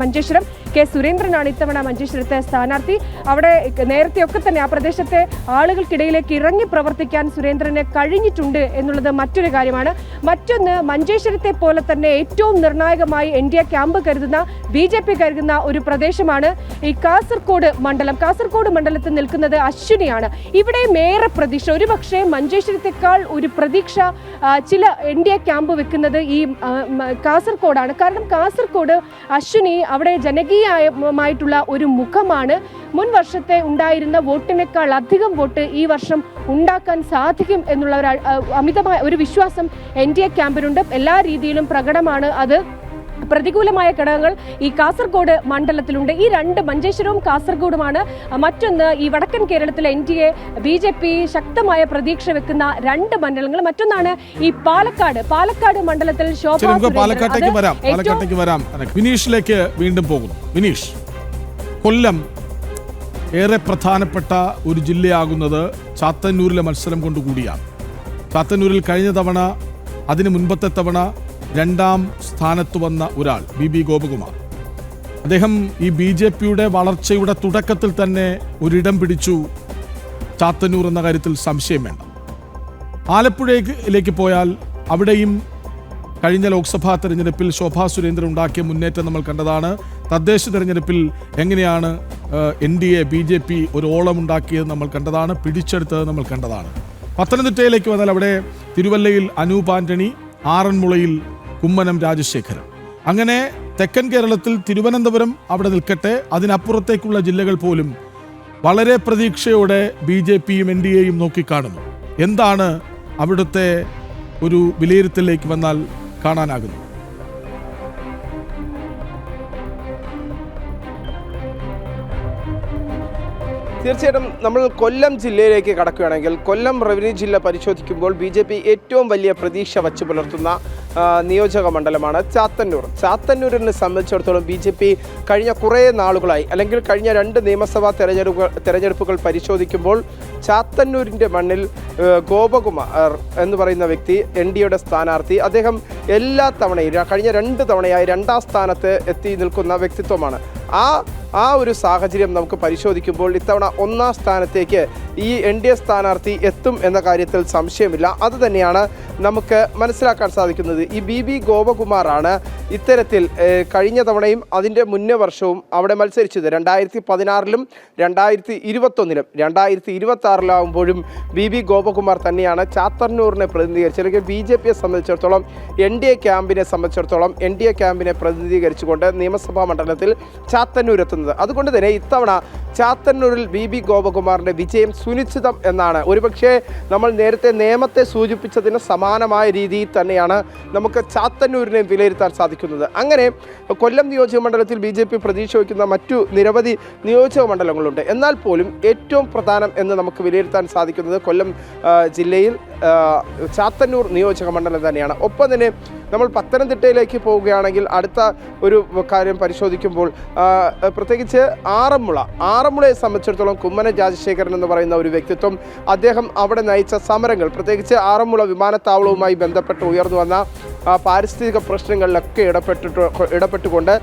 മഞ്ചേശ്വരം. കെ സുരേന്ദ്രനാണ് ഇത്തവണ മഞ്ചേശ്വരത്തെ സ്ഥാനാർത്ഥി. അവിടെ നേരത്തെയൊക്കെ തന്നെ ആ പ്രദേശത്തെ ആളുകൾക്കിടയിലേക്ക് ഇറങ്ങി പ്രവർത്തിക്കാൻ സുരേന്ദ്രന് കഴിഞ്ഞിട്ടുണ്ട് എന്നുള്ളത് മറ്റൊരു കാര്യമാണ്. മറ്റൊന്ന്, മഞ്ചേശ്വരത്തെ പോലെ തന്നെ ഏറ്റവും നിർണായകമായി എൻ ഡി എ ക്യാമ്പ് കരുതുന്ന BJP കരുതുന്ന ഒരു പ്രദേശമാണ് ഈ കാസർഗോഡ് മണ്ഡലം. കാസർഗോഡ് മണ്ഡലത്തിൽ നിൽക്കുന്നത് അശ്വിനിയാണ്. ഇവിടെയും ഏറെ പ്രതീക്ഷ, ഒരുപക്ഷെ മഞ്ചേശ്വരത്തെക്കാൾ ഒരു പ്രതീക്ഷ ചില എൻ ഡി എ ക്യാമ്പ് വെക്കുന്നത് ഈ കാസർഗോഡാണ്. കാരണം കാസർഗോഡ് അശ്വിനി അവിടെ ജനകീയമായിട്ടുള്ള ഒരു മുഖമാണ്. മുൻ വർഷത്തെ ഉണ്ടായിരുന്ന വോട്ടിനേക്കാൾ അധികം വോട്ട് ഈ വർഷം ഉണ്ടാക്കാൻ സാധിക്കും എന്നുള്ള അമിതമായ ഒരു വിശ്വാസം എൻ ഡി എ ക്യാമ്പിനുണ്ട്. എല്ലാ രീതിയിലും പ്രകടമാണ് അത്. പ്രതികൂലമായ ഘടകങ്ങൾ ഈ കാസർഗോഡ് മണ്ഡലത്തിലുണ്ട്. ഈ 2 മഞ്ചേശ്വരവും കാസർഗോഡുമാണ്. മറ്റൊന്ന്, ഈ വടക്കൻ കേരളത്തിലെ എൻ ഡി എ BJP ശക്തമായ പ്രതീക്ഷ വെക്കുന്ന 2 മണ്ഡലങ്ങൾ. മറ്റൊന്നാണ് ഈ പാലക്കാട് മണ്ഡലത്തിൽ പാലക്കാട്ടേക്ക് വരാം. വിനീഷിലേക്ക് വീണ്ടും പോകുന്നു. വിനീഷ്, കൊല്ലം ഏറെ പ്രധാനപ്പെട്ട ഒരു ജില്ലയാകുന്നത് ചാത്തന്നൂരിലെ മത്സരം കൊണ്ടുകൂടിയാണ്. ചാത്തന്നൂരിൽ കഴിഞ്ഞ തവണ, അതിന് മുൻപത്തെ തവണ 2ാം സ്ഥാനത്ത് വന്ന ഒരാൾ BB ഗോപകുമാർ. അദ്ദേഹം ഈ BJPയുടെ വളർച്ചയുടെ തുടക്കത്തിൽ തന്നെ ഒരിടം പിടിച്ചു ചാത്തന്നൂർ എന്ന കാര്യത്തിൽ സംശയം വേണ്ട. ആലപ്പുഴയിലേക്ക് പോയാൽ അവിടെയും കഴിഞ്ഞ ലോക്സഭാ തെരഞ്ഞെടുപ്പിൽ ശോഭാ സുരേന്ദ്രൻ ഉണ്ടാക്കിയ മുന്നേറ്റം നമ്മൾ കണ്ടതാണ്. തദ്ദേശ തെരഞ്ഞെടുപ്പിൽ എങ്ങനെയാണ് NDA BJP ഒരു ഓളമുണ്ടാക്കിയത് നമ്മൾ കണ്ടതാണ്, പിടിച്ചെടുത്തത് നമ്മൾ കണ്ടതാണ്. പത്തനംതിട്ടയിലേക്ക് വന്നാൽ അവിടെ തിരുവല്ലയിൽ അനൂപ് ആന്റണി, ആറന്മുളയിൽ കുമ്മനം രാജശേഖരൻ. അങ്ങനെ തെക്കൻ കേരളത്തിൽ തിരുവനന്തപുരം അവിടെ നിൽക്കട്ടെ, അതിനപ്പുറത്തേക്കുള്ള ജില്ലകൾ പോലും വളരെ പ്രതീക്ഷയോടെ BJPയും NDAയും നോക്കിക്കാണുന്നു. എന്താണ് അവിടുത്തെ ഒരു വിലയിരുത്തലിലേക്ക് വന്നാൽ കാണാനാകുന്നത്? തീർച്ചയായിട്ടും നമ്മൾ കൊല്ലം ജില്ലയിലേക്ക് കടക്കുകയാണെങ്കിൽ കൊല്ലം റവന്യൂ ജില്ല പരിശോധിക്കുമ്പോൾ BJP ഏറ്റവും വലിയ പ്രതീക്ഷ വച്ചു പുലർത്തുന്ന നിയോജക മണ്ഡലമാണ് ചാത്തന്നൂർ. ചാത്തന്നൂരിനെ സംബന്ധിച്ചിടത്തോളം BJP കഴിഞ്ഞ കുറേ നാളുകളായി അല്ലെങ്കിൽ കഴിഞ്ഞ 2 നിയമസഭാ തെരഞ്ഞെടുപ്പുകൾ പരിശോധിക്കുമ്പോൾ ചാത്തന്നൂരിൻ്റെ മണ്ണിൽ ഗോപകുമാർ എന്ന് പറയുന്ന വ്യക്തി NDAയുടെ സ്ഥാനാർത്ഥി, അദ്ദേഹം എല്ലാ തവണയും കഴിഞ്ഞ 2 തവണയായി 2ാം സ്ഥാനത്ത് എത്തി നിൽക്കുന്ന വ്യക്തിത്വമാണ്. ആ ഒരു സാഹചര്യം നമുക്ക് പരിശോധിക്കുമ്പോൾ ഇത്തവണ 1ാം സ്ഥാനത്തേക്ക് ഈ NDA സ്ഥാനാർത്ഥി എത്തും എന്ന കാര്യത്തിൽ സംശയമില്ല. അതുതന്നെയാണ് നമുക്ക് മനസ്സിലാക്കാൻ സാധിക്കുന്നത്. ഈ BB ഗോപകുമാറാണ് ഇത്തരത്തിൽ കഴിഞ്ഞ തവണയും അതിൻ്റെ മുന്നേ വർഷവും അവിടെ മത്സരിച്ചത്. 2016-ലും 2021-ലും 2026-ലാവുമ്പോഴും BB ഗോപകുമാർ തന്നെയാണ് ചാത്തന്നൂരിനെ പ്രതിനിധീകരിച്ച് അല്ലെങ്കിൽ BJPയെ സംബന്ധിച്ചിടത്തോളം NDA ക്യാമ്പിനെ പ്രതിനിധീകരിച്ചുകൊണ്ട് നിയമസഭാ മണ്ഡലത്തിൽ ചാത്തന്നൂർ എത്തുന്നത്. അതുകൊണ്ട് തന്നെ ഇത്തവണ ചാത്തന്നൂരിൽ BB ഗോപകുമാറിൻ്റെ വിജയം സുനിശ്ചിതം എന്നാണ്. ഒരുപക്ഷെ നമ്മൾ നേരത്തെ നേമത്തെ സൂചിപ്പിച്ചതിന് സമാനമായ രീതിയിൽ തന്നെയാണ് നമുക്ക് ചാത്തന്നൂരിനെ വിലയിരുത്താൻ സാധിക്കുന്നത്. അങ്ങനെ കൊല്ലം നിയോജക മണ്ഡലത്തിൽ BJP പ്രതീക്ഷ വയ്ക്കുന്ന മറ്റു നിരവധി നിയോജക മണ്ഡലങ്ങളുണ്ട്. എന്നാൽ പോലും ഏറ്റവും പ്രധാനം എന്ന് നമുക്ക് വിലയിരുത്താൻ സാധിക്കുന്നത് കൊല്ലം ജില്ലയിൽ ചാത്തന്നൂർ നിയോജക മണ്ഡലം തന്നെയാണ്. ഒപ്പം തന്നെ നമ്മൾ പത്തനംതിട്ടയിലേക്ക് പോവുകയാണെങ്കിൽ അടുത്ത ഒരു കാര്യം പരിശോധിക്കുമ്പോൾ പ്രത്യേകിച്ച് ആറന്മുളയെ സംബന്ധിച്ചിടത്തോളം കുമ്മനം രാജശേഖരൻ എന്ന് പറയുന്ന ഒരു വ്യക്തിത്വം, അദ്ദേഹം അവിടെ നയിച്ച സമരങ്ങൾ, പ്രത്യേകിച്ച് ആറന്മുള വിമാനത്താവളവുമായി ബന്ധപ്പെട്ട് ഉയർന്നു വന്ന പാരിസ്ഥിതിക പ്രശ്നങ്ങളിലൊക്കെ ഇടപെട്ടുകൊണ്ട്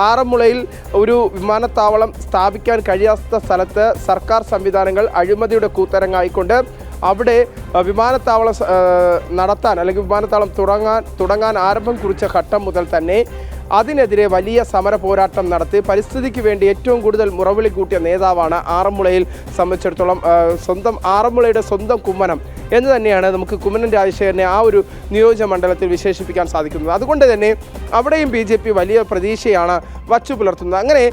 ആറന്മുളയിൽ ഒരു വിമാനത്താവളം സ്ഥാപിക്കാൻ കഴിയാത്ത സ്ഥലത്ത് സർക്കാർ സംവിധാനങ്ങൾ അഴിമതിയുടെ കൂത്തരങ്ങായിക്കൊണ്ട് അവിടെ വിമാനത്താവളം നടത്താൻ അല്ലെങ്കിൽ വിമാനത്താവളം തുടങ്ങാൻ ആരംഭം കുറിച്ച ഘട്ടം മുതൽ തന്നെ അതിനെതിരെ വലിയ സമര പോരാട്ടം നടത്തി പരിസ്ഥിതിക്ക് വേണ്ടി ഏറ്റവും കൂടുതൽ മുറവിളി കൂട്ടിയ നേതാവാണ് ആറന്മുളയിൽ സംബന്ധിച്ചിടത്തോളം ആറന്മുളയുടെ സ്വന്തം കുമ്മനം എന്ന് തന്നെയാണ് നമുക്ക് കുമ്മനം രാജശേഖരനെ ആ ഒരു നിയോജക മണ്ഡലത്തിൽ വിശേഷിപ്പിക്കാൻ സാധിക്കുന്നത്. അതുകൊണ്ട് തന്നെ അവിടെയും BJP വലിയ പ്രതീക്ഷയാണ് വച്ചു പുലർത്തുന്നത്. അങ്ങനെ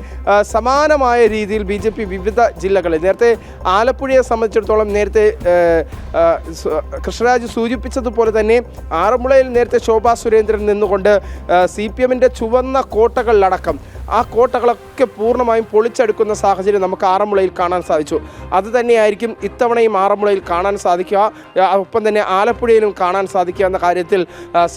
സമാനമായ രീതിയിൽ BJP വിവിധ ജില്ലകളിൽ, നേരത്തെ ആലപ്പുഴയെ സംബന്ധിച്ചിടത്തോളം നേരത്തെ കൃഷ്ണരാജ് സൂചിപ്പിച്ചതുപോലെ തന്നെ ആറന്മുളയിൽ നേരത്തെ ശോഭാ സുരേന്ദ്രൻ നിന്നുകൊണ്ട് CPMൻ്റെ ചുവന്ന കോട്ടകളിലടക്കം ആ കോട്ടകളൊക്കെ പൂർണ്ണമായും പൊളിച്ചെടുക്കുന്ന സാഹചര്യം നമുക്ക് ആറന്മുളയിൽ കാണാൻ സാധിച്ചു. അതുതന്നെയായിരിക്കും ഇത്തവണയും ആറന്മുളയിൽ കാണാൻ സാധിക്കുക, ഒപ്പം തന്നെ ആലപ്പുഴയിലും കാണാൻ സാധിക്കുക എന്ന കാര്യത്തിൽ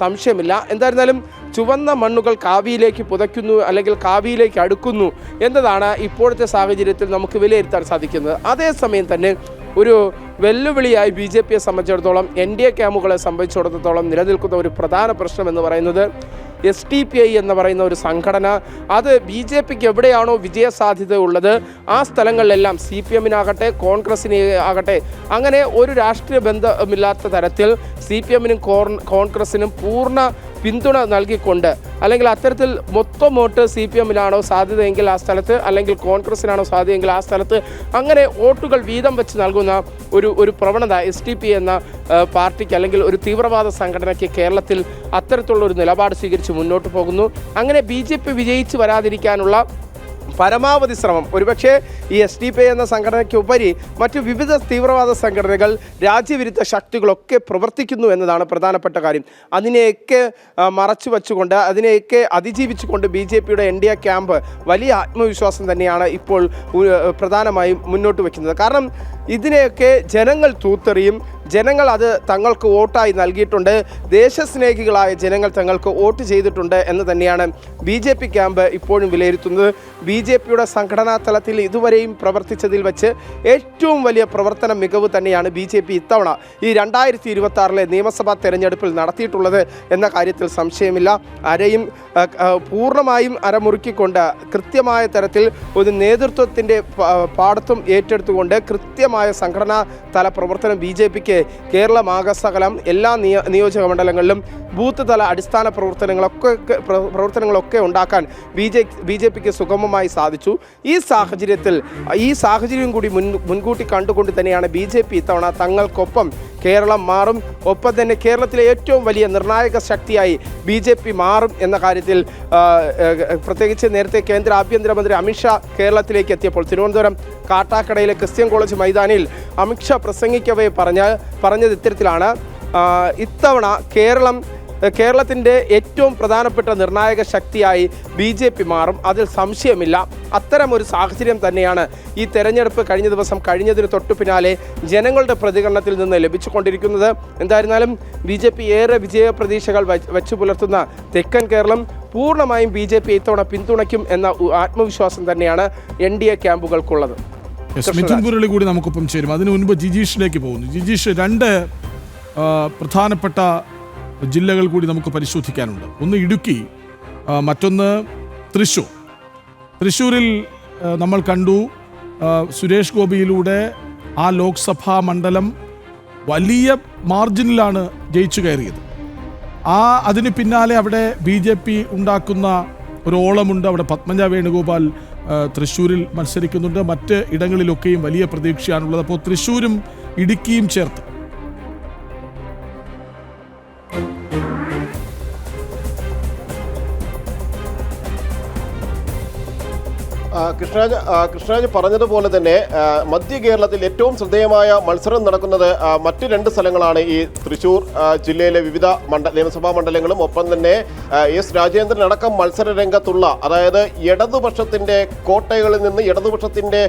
സംശയമില്ല. എന്തായിരുന്നാലും ചുവന്ന മണ്ണുകൾ കാവിയിലേക്ക് പുതയ്ക്കുന്നു അല്ലെങ്കിൽ കാവിയിലേക്ക് അടുക്കുന്നു എന്നതാണ് ഇപ്പോഴത്തെ സാഹചര്യത്തിൽ നമുക്ക് വിലയിരുത്താൻ സാധിക്കുന്നത്. അതേസമയം തന്നെ ഒരു വെല്ലുവിളിയായി BJPയെ സംബന്ധിച്ചിടത്തോളം NDA ക്യാമ്പുകളെ സംബന്ധിച്ചിടത്തോളം നിലനിൽക്കുന്ന ഒരു പ്രധാന പ്രശ്നം എന്ന് പറയുന്നത് SDPI എന്ന് പറയുന്ന ഒരു സംഘടന, അത് BJPക്ക് എവിടെയാണോ വിജയസാധ്യത ഉള്ളത് ആ സ്ഥലങ്ങളിലെല്ലാം CPMനാകട്ടെ കോൺഗ്രസിന് ആകട്ടെ അങ്ങനെ ഒരു രാഷ്ട്രീയ ബന്ധമില്ലാത്ത തരത്തിൽ CPMനും കോൺഗ്രസിനും പൂർണ്ണ പിന്തുണ നൽകിക്കൊണ്ട് അല്ലെങ്കിൽ അത്തരത്തിൽ മൊത്തം വോട്ട് CPMനാണോ സാധ്യതയെങ്കിൽ ആ സ്ഥലത്ത്, അല്ലെങ്കിൽ കോൺഗ്രസിനാണോ സാധ്യതയെങ്കിൽ ആ സ്ഥലത്ത് അങ്ങനെ വോട്ടുകൾ വീതം വെച്ച് നൽകുന്ന ഒരു പ്രവണത SDPI എന്ന പാർട്ടിക്ക് അല്ലെങ്കിൽ ഒരു തീവ്രവാദ സംഘടനയ്ക്ക് കേരളത്തിൽ അത്തരത്തിലുള്ള ഒരു നിലപാട് സ്വീകരിച്ച് മുന്നോട്ട് പോകുന്നു. അങ്ങനെ BJP വിജയിച്ച് വരാതിരിക്കാനുള്ള പരമാവധി ശ്രമം ഒരുപക്ഷെ ഈ SDPI എന്ന സംഘടനയ്ക്ക് ഉപരി മറ്റു വിവിധ തീവ്രവാദ സംഘടനകൾ, രാജ്യവിരുദ്ധ ശക്തികളൊക്കെ പ്രവർത്തിക്കുന്നു എന്നതാണ് പ്രധാനപ്പെട്ട കാര്യം. അതിനെയൊക്കെ മറച്ചു വച്ചുകൊണ്ട് അതിനെയൊക്കെ അതിജീവിച്ചുകൊണ്ട് BJPയുടെ NDA ക്യാമ്പ് വലിയ ആത്മവിശ്വാസം തന്നെയാണ് ഇപ്പോൾ പ്രധാനമായും മുന്നോട്ട് വയ്ക്കുന്നത്. കാരണം ഇതിനെയൊക്കെ ജനങ്ങൾ തൂത്തെറിയും, ജനങ്ങൾ അത് തങ്ങൾക്ക് വോട്ടായി നൽകിയിട്ടുണ്ട്, ദേശസ്നേഹികളായ ജനങ്ങൾ തങ്ങൾക്ക് വോട്ട് ചെയ്തിട്ടുണ്ട് എന്ന് തന്നെയാണ് BJP ക്യാമ്പ് ഇപ്പോഴും വിലയിരുത്തുന്നത്. BJPയുടെ സംഘടനാ തലത്തിൽ ഇതുവരെയും പ്രവർത്തിച്ചതിൽ വെച്ച് ഏറ്റവും വലിയ പ്രവർത്തന മികവ് തന്നെയാണ് BJP ഇത്തവണ ഈ 2026 നിയമസഭാ തെരഞ്ഞെടുപ്പിൽ നടത്തിയിട്ടുള്ളത് എന്ന കാര്യത്തിൽ സംശയമില്ല. പൂർണ്ണമായും അരമുറുക്കിക്കൊണ്ട് കൃത്യമായ തരത്തിൽ ഒരു നേതൃത്വത്തിൻ്റെ പാടത്വം ഏറ്റെടുത്തുകൊണ്ട് കൃത്യമായ സംഘടനാ തല പ്രവർത്തനം BJPക്ക് കേരളമാകസകലം എല്ലാ നിയോജക മണ്ഡലങ്ങളിലും ബൂത്ത് തല അടിസ്ഥാന പ്രവർത്തനങ്ങളൊക്കെ ഉണ്ടാക്കാൻ BJPക്ക് സുഗമമായി സാധിച്ചു. ഈ സാഹചര്യം കൂടി മുൻകൂട്ടി കണ്ടുകൊണ്ട് തന്നെയാണ് BJP ഇത്തവണ തങ്ങൾക്കൊപ്പം കേരളം മാറും, ഒപ്പം തന്നെ കേരളത്തിലെ ഏറ്റവും വലിയ നിർണായക ശക്തിയായി BJP മാറും എന്ന കാര്യത്തിൽ പ്രത്യേകിച്ച് നേരത്തെ കേന്ദ്ര ആഭ്യന്തരമന്ത്രി അമിത്ഷാ കേരളത്തിലേക്ക് എത്തിയപ്പോൾ തിരുവനന്തപുരം കാട്ടാക്കടയിലെ ക്രിസ്ത്യൻ കോളേജ് മൈതാനിയിൽ അമിത്ഷാ പ്രസംഗിക്കവേ പറഞ്ഞത് ഇത്തരത്തിലാണ്: ഇത്തവണ കേരളം കേരളത്തിൻ്റെ ഏറ്റവും പ്രധാനപ്പെട്ട നിർണായക ശക്തിയായി BJP മാറും. അതിൽ സംശയമില്ല. അത്തരമൊരു സാഹചര്യം തന്നെയാണ് ഈ തെരഞ്ഞെടുപ്പ് കഴിഞ്ഞതിന് തൊട്ടു പിന്നാലെ ജനങ്ങളുടെ പ്രതികരണത്തിൽ നിന്ന് ലഭിച്ചുകൊണ്ടിരിക്കുന്നത്. എന്തായിരുന്നാലും BJP ഏറെ വിജയ പ്രതീക്ഷകൾ വച്ചു പുലർത്തുന്ന തെക്കൻ കേരളം പൂർണ്ണമായും BJP ഇത്തവണ പിന്തുണയ്ക്കും എന്ന ആത്മവിശ്വാസം തന്നെയാണ് NDA ക്യാമ്പുകൾക്കുള്ളത്. മിഥുൻ മുരളി കൂടി നമുക്കൊപ്പം ചേരും. അതിനു മുൻപ് ജിജീഷിലേക്ക് പോകുന്നു. ജിജീഷ്, രണ്ട് പ്രധാനപ്പെട്ട ജില്ലകൾ കൂടി നമുക്ക് പരിശോധിക്കാനുണ്ട്. ഒന്ന് ഇടുക്കി, മറ്റൊന്ന് തൃശ്ശൂർ. തൃശ്ശൂരിൽ നമ്മൾ കണ്ടു സുരേഷ് ഗോപിയിലൂടെ ആ ലോക്സഭാ മണ്ഡലം വലിയ മാർജിനിലാണ് ജയിച്ചു കയറിയത്. അതിന് പിന്നാലെ അവിടെ BJP ഉണ്ടാക്കുന്ന ഒരു ഓളമുണ്ട്. അവിടെ പത്മജ വേണുഗോപാൽ തൃശ്ശൂരിൽ മത്സരിക്കുന്നുണ്ട്. മറ്റ് ഇടങ്ങളിലൊക്കെയും വലിയ പ്രതീക്ഷയാണുള്ളത്. അപ്പോൾ തൃശ്ശൂരും ഇടുക്കിയും ചേർത്ത് കൃഷ്ണരാജ് പറഞ്ഞതുപോലെ തന്നെ മധ്യ കേരളത്തിൽ ഏറ്റവും ശ്രദ്ധേയമായ മത്സരം നടക്കുന്നത് മറ്റ് രണ്ട് സ്ഥലങ്ങളാണ്. ഈ തൃശ്ശൂർ ജില്ലയിലെ വിവിധ നിയമസഭാ മണ്ഡലങ്ങളും ഒപ്പം തന്നെ എസ് രാജേന്ദ്രൻ അടക്കം മത്സര രംഗത്തുള്ള, അതായത് ഇടതുപക്ഷത്തിന്റെ കോട്ടകളിൽ നിന്ന് ഇടതുപക്ഷത്തിന്റെ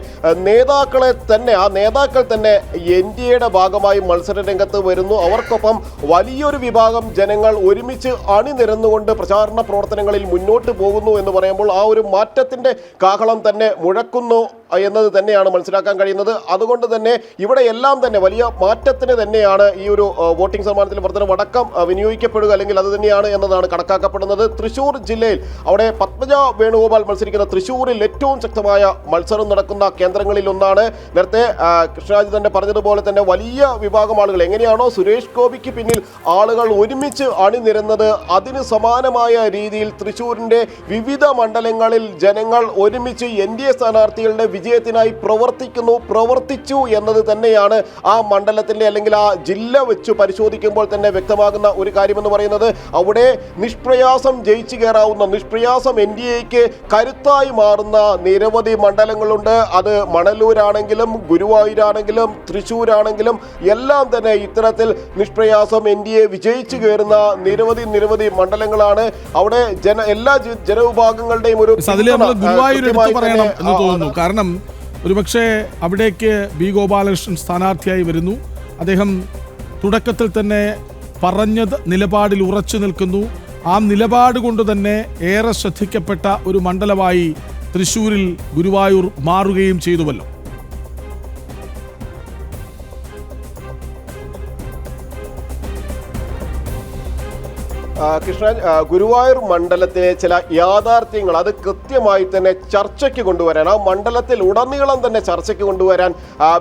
നേതാക്കളെ തന്നെ ആ നേതാക്കൾ തന്നെ NDAയുടെ ഭാഗമായി മത്സര രംഗത്ത് വരുന്നു. അവർക്കൊപ്പം വലിയൊരു വിഭാഗം ജനങ്ങൾ ഒരുമിച്ച് അണിനിരന്നുകൊണ്ട് പ്രചാരണ പ്രവർത്തനങ്ങളിൽ മുന്നോട്ട് പോകുന്നു എന്ന് പറയുമ്പോൾ ആ ഒരു മാറ്റത്തിന്റെ കാഹളം തന്നെ മുഴക്കുന്നു എന്നത് തന്നെയാണ് മനസ്സിലാക്കാൻ കഴിയുന്നത്. അതുകൊണ്ട് തന്നെ ഇവിടെ എല്ലാം തന്നെ വലിയ മാറ്റത്തിന് തന്നെയാണ് ഈ ഒരു വോട്ടിംഗ് ശതമാനത്തിൽ വർധനവടക്കം വിനിയോഗിക്കപ്പെടുക, അല്ലെങ്കിൽ അത് തന്നെയാണ് എന്നതാണ് കണക്കാക്കപ്പെടുന്നത്. തൃശ്ശൂർ ജില്ലയിൽ അവിടെ പത്മജ വേണുഗോപാൽ മത്സരിക്കുന്ന തൃശ്ശൂരിൽ ഏറ്റവും ശക്തമായ മത്സരം നടക്കുന്ന കേന്ദ്രങ്ങളിൽ ഒന്നാണ്. നേരത്തെ കൃഷ്ണരാജ് തന്നെ പറഞ്ഞതുപോലെ തന്നെ വലിയ വിഭാഗം ആളുകൾ എങ്ങനെയാണോ സുരേഷ് ഗോപിക്ക് പിന്നിൽ ആളുകൾ ഒരുമിച്ച് അണിനിരന്നത്, അതിന് സമാനമായ രീതിയിൽ തൃശ്ശൂരിന്റെ വിവിധ മണ്ഡലങ്ങളിൽ ജനങ്ങൾ ഒരുമിച്ച് NDA സ്ഥാനാർത്ഥികളുടെ വിജയത്തിനായി പ്രവർത്തിച്ചു എന്നത് തന്നെയാണ് ആ മണ്ഡലത്തിന്റെ അല്ലെങ്കിൽ ആ ജില്ല വെച്ച് പരിശോധിക്കുമ്പോൾ തന്നെ വ്യക്തമാകുന്ന ഒരു കാര്യമെന്ന് പറയുന്നത്. അവിടെ നിഷ്പ്രയാസം ജയിച്ചു കയറാവുന്ന, നിഷ്പ്രയാസം NDAക്ക് കരുത്തായി മാറുന്ന നിരവധി മണ്ഡലങ്ങളുണ്ട്. അത് മണലൂരാണെങ്കിലും ഗുരുവായൂരാണെങ്കിലും തൃശ്ശൂരാണെങ്കിലും എല്ലാം തന്നെ ഇത്തരത്തിൽ നിഷ്പ്രയാസം NDA വിജയിച്ചു കയറുന്ന നിരവധി മണ്ഡലങ്ങളാണ്. അവിടെ എല്ലാ ജനവിഭാഗങ്ങളുടെയും ഒരു പറയണം എന്ന് തോന്നുന്നു. കാരണം ഒരുപക്ഷെ അവിടേക്ക് B ഗോപാലകൃഷ്ണൻ സ്ഥാനാർത്ഥിയായി വരുന്നു. അദ്ദേഹം തുടക്കത്തിൽ തന്നെ പറഞ്ഞത് നിലപാടിൽ ഉറച്ചു നിൽക്കുന്നു. ആ നിലപാട് കൊണ്ട് തന്നെ ഏറെ ശ്രദ്ധിക്കപ്പെട്ട ഒരു മണ്ഡലമായി തൃശ്ശൂരിൽ ഗുരുവായൂർ മാറുകയും ചെയ്തുവല്ലോ. കൃഷ്ണ, ഗുരുവായൂർ മണ്ഡലത്തിലെ ചില യാഥാർത്ഥ്യങ്ങൾ അത് കൃത്യമായി തന്നെ ചർച്ചയ്ക്ക് കൊണ്ടുവരാൻ, ആ മണ്ഡലത്തിൽ ഉടനീളം തന്നെ ചർച്ചയ്ക്ക് കൊണ്ടുവരാൻ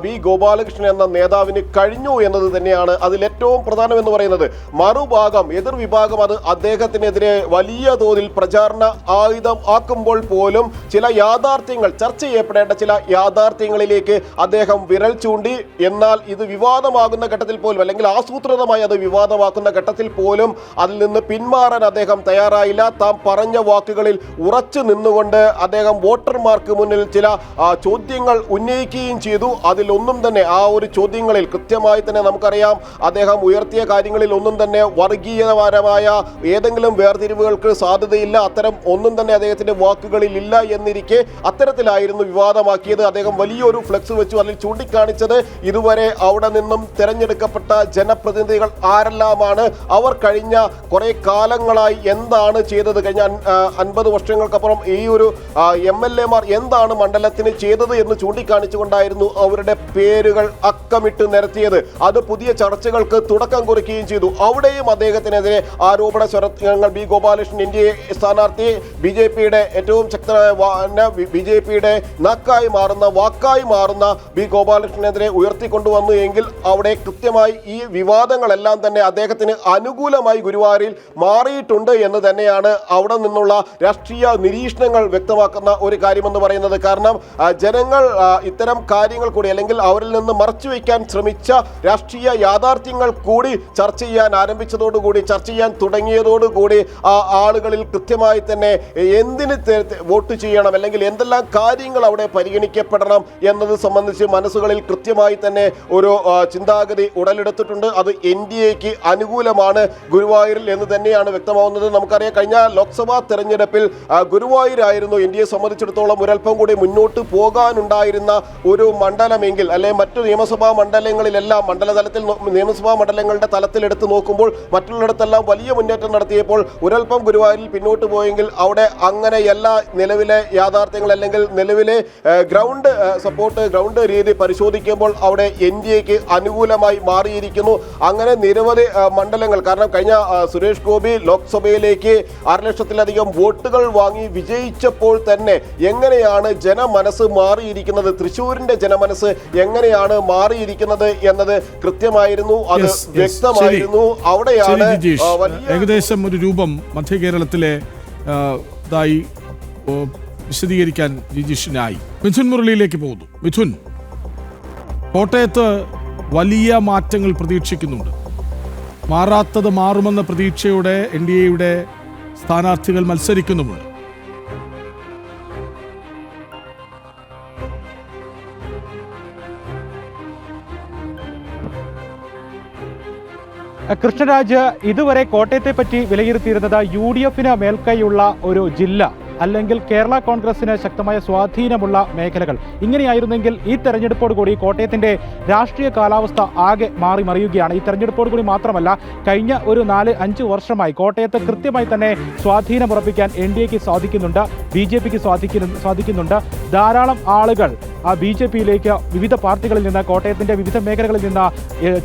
B ഗോപാലകൃഷ്ണൻ എന്ന നേതാവിന് കഴിഞ്ഞു എന്നത് തന്നെയാണ് അതിൽ ഏറ്റവും പ്രധാനമെന്ന് പറയുന്നത്. മറുഭാഗം എതിർ വിഭാഗം അത് അദ്ദേഹത്തിനെതിരെ വലിയ തോതിൽ പ്രചാരണ ആയുധം ആക്കുമ്പോൾ പോലും ചില യാഥാർത്ഥ്യങ്ങൾ, ചർച്ച ചെയ്യപ്പെടേണ്ട ചില യാഥാർത്ഥ്യങ്ങളിലേക്ക് അദ്ദേഹം വിരൽ ചൂണ്ടി. എന്നാൽ ഇത് വിവാദമാകുന്ന ഘട്ടത്തിൽ പോലും, അല്ലെങ്കിൽ ആസൂത്രിതമായി അത് വിവാദമാക്കുന്ന ഘട്ടത്തിൽ പോലും അതിൽ നിന്ന് പിന്മാറാൻ അദ്ദേഹം തയ്യാറായില്ല. താൻ പറഞ്ഞ വാക്കുകളിൽ ഉറച്ചു നിന്നുകൊണ്ട് അദ്ദേഹം വോട്ടർമാർക്ക് മുന്നിൽ ചില ചോദ്യങ്ങൾ ഉന്നയിക്കുകയും ചെയ്തു. അതിലൊന്നും തന്നെ ആ ഒരു ചോദ്യങ്ങളിൽ കൃത്യമായി തന്നെ നമുക്കറിയാം അദ്ദേഹം ഉയർത്തിയ കാര്യങ്ങളിൽ ഒന്നും തന്നെ വർഗീയപരമായ ഏതെങ്കിലും വേർതിരിവുകൾക്ക് സാധ്യതയില്ല. അത്തരം ഒന്നും തന്നെ അദ്ദേഹത്തിന്റെ വാക്കുകളിൽ ഇല്ല എന്നിരിക്കെ അത്തരത്തിലായിരുന്നു വിവാദമാക്കിയത്. അദ്ദേഹം വലിയൊരു ഫ്ലെക്സ് വെച്ചു. അതിൽ ചൂണ്ടിക്കാണിച്ചത് ഇതുവരെ അവിടെ നിന്നും തെരഞ്ഞെടുക്കപ്പെട്ട ജനപ്രതിനിധികൾ ആരെല്ലാമാണ്, അവർ കഴിഞ്ഞ കുറെ കാലങ്ങളായി എന്താണ് ചെയ്തത്, കഴിഞ്ഞ 50 വർഷങ്ങൾക്കപ്പുറം ഈ ഒരു MLA-മാർ എന്താണ് മണ്ഡലത്തിന് ചെയ്തത് എന്ന് ചൂണ്ടിക്കാണിച്ചുകൊണ്ടായിരുന്നു അവരുടെ പേരുകൾ അക്കമിട്ട് നിരത്തിയത്. അത് പുതിയ ചർച്ചകൾക്ക് തുടക്കം കുറിക്കുകയും ചെയ്തു. അവിടെയും അദ്ദേഹത്തിനെതിരെ ആരോപണ സ്വരങ്ങൾ B ഗോപാലകൃഷ്ണൻ NDA സ്ഥാനാർത്ഥി BJPയുടെ ഏറ്റവും ശക്തനായ BJPയുടെ നാക്കായി മാറുന്ന, വാക്കായി മാറുന്ന B ഗോപാലകൃഷ്ണനെതിരെ ഉയർത്തിക്കൊണ്ടുവന്നു എങ്കിൽ അവിടെ കൃത്യമായി ഈ വിവാദങ്ങളെല്ലാം തന്നെ അദ്ദേഹത്തിന് അനുകൂലമായി ഗുരുവായൂരിൽ മാറിയിട്ടുണ്ട് എന്ന് തന്നെയാണ് അവിടെ നിന്നുള്ള രാഷ്ട്രീയ നിരീക്ഷണങ്ങൾ വ്യക്തമാക്കുന്ന ഒരു കാര്യമെന്ന് പറയുന്നത്. കാരണം ജനങ്ങൾ ഇത്തരം കാര്യങ്ങൾ കൂടി, അല്ലെങ്കിൽ അവരിൽ നിന്ന് മറച്ചുവെക്കാൻ ശ്രമിച്ച രാഷ്ട്രീയ യാഥാർത്ഥ്യങ്ങൾ കൂടി ചർച്ച ചെയ്യാൻ ആരംഭിച്ചതോടുകൂടി, ചർച്ച ചെയ്യാൻ തുടങ്ങിയതോടുകൂടി ആ ആളുകളിൽ കൃത്യമായി തന്നെ എന്തിന് വോട്ട് ചെയ്യണം, അല്ലെങ്കിൽ എന്തെല്ലാം കാര്യങ്ങൾ അവിടെ പരിഗണിക്കപ്പെടണം എന്നത് സംബന്ധിച്ച് മനസ്സുകളിൽ കൃത്യമായി തന്നെ ഒരു ചിന്താഗതി ഉടലെടുത്തിട്ടുണ്ട്. അത് NDAക്ക് അനുകൂലമാണ് ഗുരുവായൂരിൽ എന്ന് തന്നെയാണ് വ്യക്തമാവുന്നത്. നമുക്കറിയാം, കഴിഞ്ഞ ലോക്സഭാ തെരഞ്ഞെടുപ്പിൽ ഗുരുവായൂരായിരുന്നു ഇന്ത്യയെ സംബന്ധിച്ചിടത്തോളം ഒരൽപ്പം കൂടി മുന്നോട്ട് പോകാനുണ്ടായിരുന്ന ഒരു മണ്ഡലമെങ്കിൽ, അല്ലെങ്കിൽ മറ്റു നിയമസഭാ മണ്ഡലങ്ങളിലെല്ലാം മണ്ഡലതലത്തിൽ നിയമസഭാ മണ്ഡലങ്ങളുടെ തലത്തിൽ എടുത്ത് നോക്കുമ്പോൾ മറ്റുള്ളിടത്തെല്ലാം വലിയ മുന്നേറ്റം നടത്തിയപ്പോൾ ഒരൽപ്പം ഗുരുവായൂരിൽ പിന്നോട്ട് പോയെങ്കിൽ അവിടെ അങ്ങനെയല്ല നിലവിലെ യാഥാർത്ഥ്യങ്ങൾ, അല്ലെങ്കിൽ നിലവിലെ ഗ്രൗണ്ട് രീതി പരിശോധിക്കുമ്പോൾ അവിടെ NDAക്ക് അനുകൂലമായി മാറിയിരിക്കുന്നു. അങ്ങനെ നിരവധി മണ്ഡലങ്ങൾ, കാരണം കഴിഞ്ഞ സുരേഷ് ഗോപി ലോക്സഭയിലേക്ക് 6 ലക്ഷത്തിലധികം വോട്ടുകൾ വാങ്ങി വിജയിച്ചപ്പോൾ തന്നെ എങ്ങനെയാണ് ജനമനസ്സ് മാറിയിരിക്കുന്നത്, തൃശ്ശൂരിന്റെ ജനമനസ്സ് എങ്ങനെയാണ് മാറിയിരിക്കുന്നത് എന്നത് കൃത്യമായിരുന്നു, അത് വ്യക്തമായിരുന്നു. അവിടെയാണ് ഏകദേശം ഒരു രൂപം മധ്യ കേരളത്തിലെ വിശദീകരിക്കാൻ ജിജീഷിനായി. മിഥുൻ മുരളിയിലേക്ക് പോകുന്നു. മിഥുൻ, കോട്ടയത്ത് വലിയ മാറ്റങ്ങൾ പ്രതീക്ഷിക്കുന്നുണ്ട്. മാറാത്തത് മാറുമെന്ന പ്രതീക്ഷയോടെ NDAയുടെ സ്ഥാനാർത്ഥികൾ മത്സരിക്കുന്നുമുണ്ട്. കൃഷ്ണരാജ്, ഇതുവരെ കോട്ടയത്തെ പറ്റി വിലയിരുത്തിയിരുന്നത് UDFന് മേൽക്കൈയുള്ള ഒരു ജില്ല, അല്ലെങ്കിൽ കേരള കോൺഗ്രസിന് ശക്തമായ സ്വാധീനമുള്ള മേഖലകൾ. ഇങ്ങനെയായിരുന്നെങ്കിൽ ഈ തെരഞ്ഞെടുപ്പോടുകൂടി കോട്ടയത്തിൻ്റെ രാഷ്ട്രീയ കാലാവസ്ഥ ആകെ മാറി മറിയുകയാണ്. ഈ തെരഞ്ഞെടുപ്പോടുകൂടി മാത്രമല്ല, കഴിഞ്ഞ ഒരു 4-5 വർഷമായി കോട്ടയത്ത് കൃത്യമായി തന്നെ സ്വാധീനമുറപ്പിക്കാൻ NDAക്ക് സാധിക്കുന്നുണ്ട്, BJPക്ക് സാധിക്കുന്നുണ്ട്. ധാരാളം ആളുകൾ BJPയിലേക്ക് വിവിധ പാർട്ടികളിൽ നിന്ന്, കോട്ടയത്തിൻ്റെ വിവിധ മേഖലകളിൽ നിന്ന്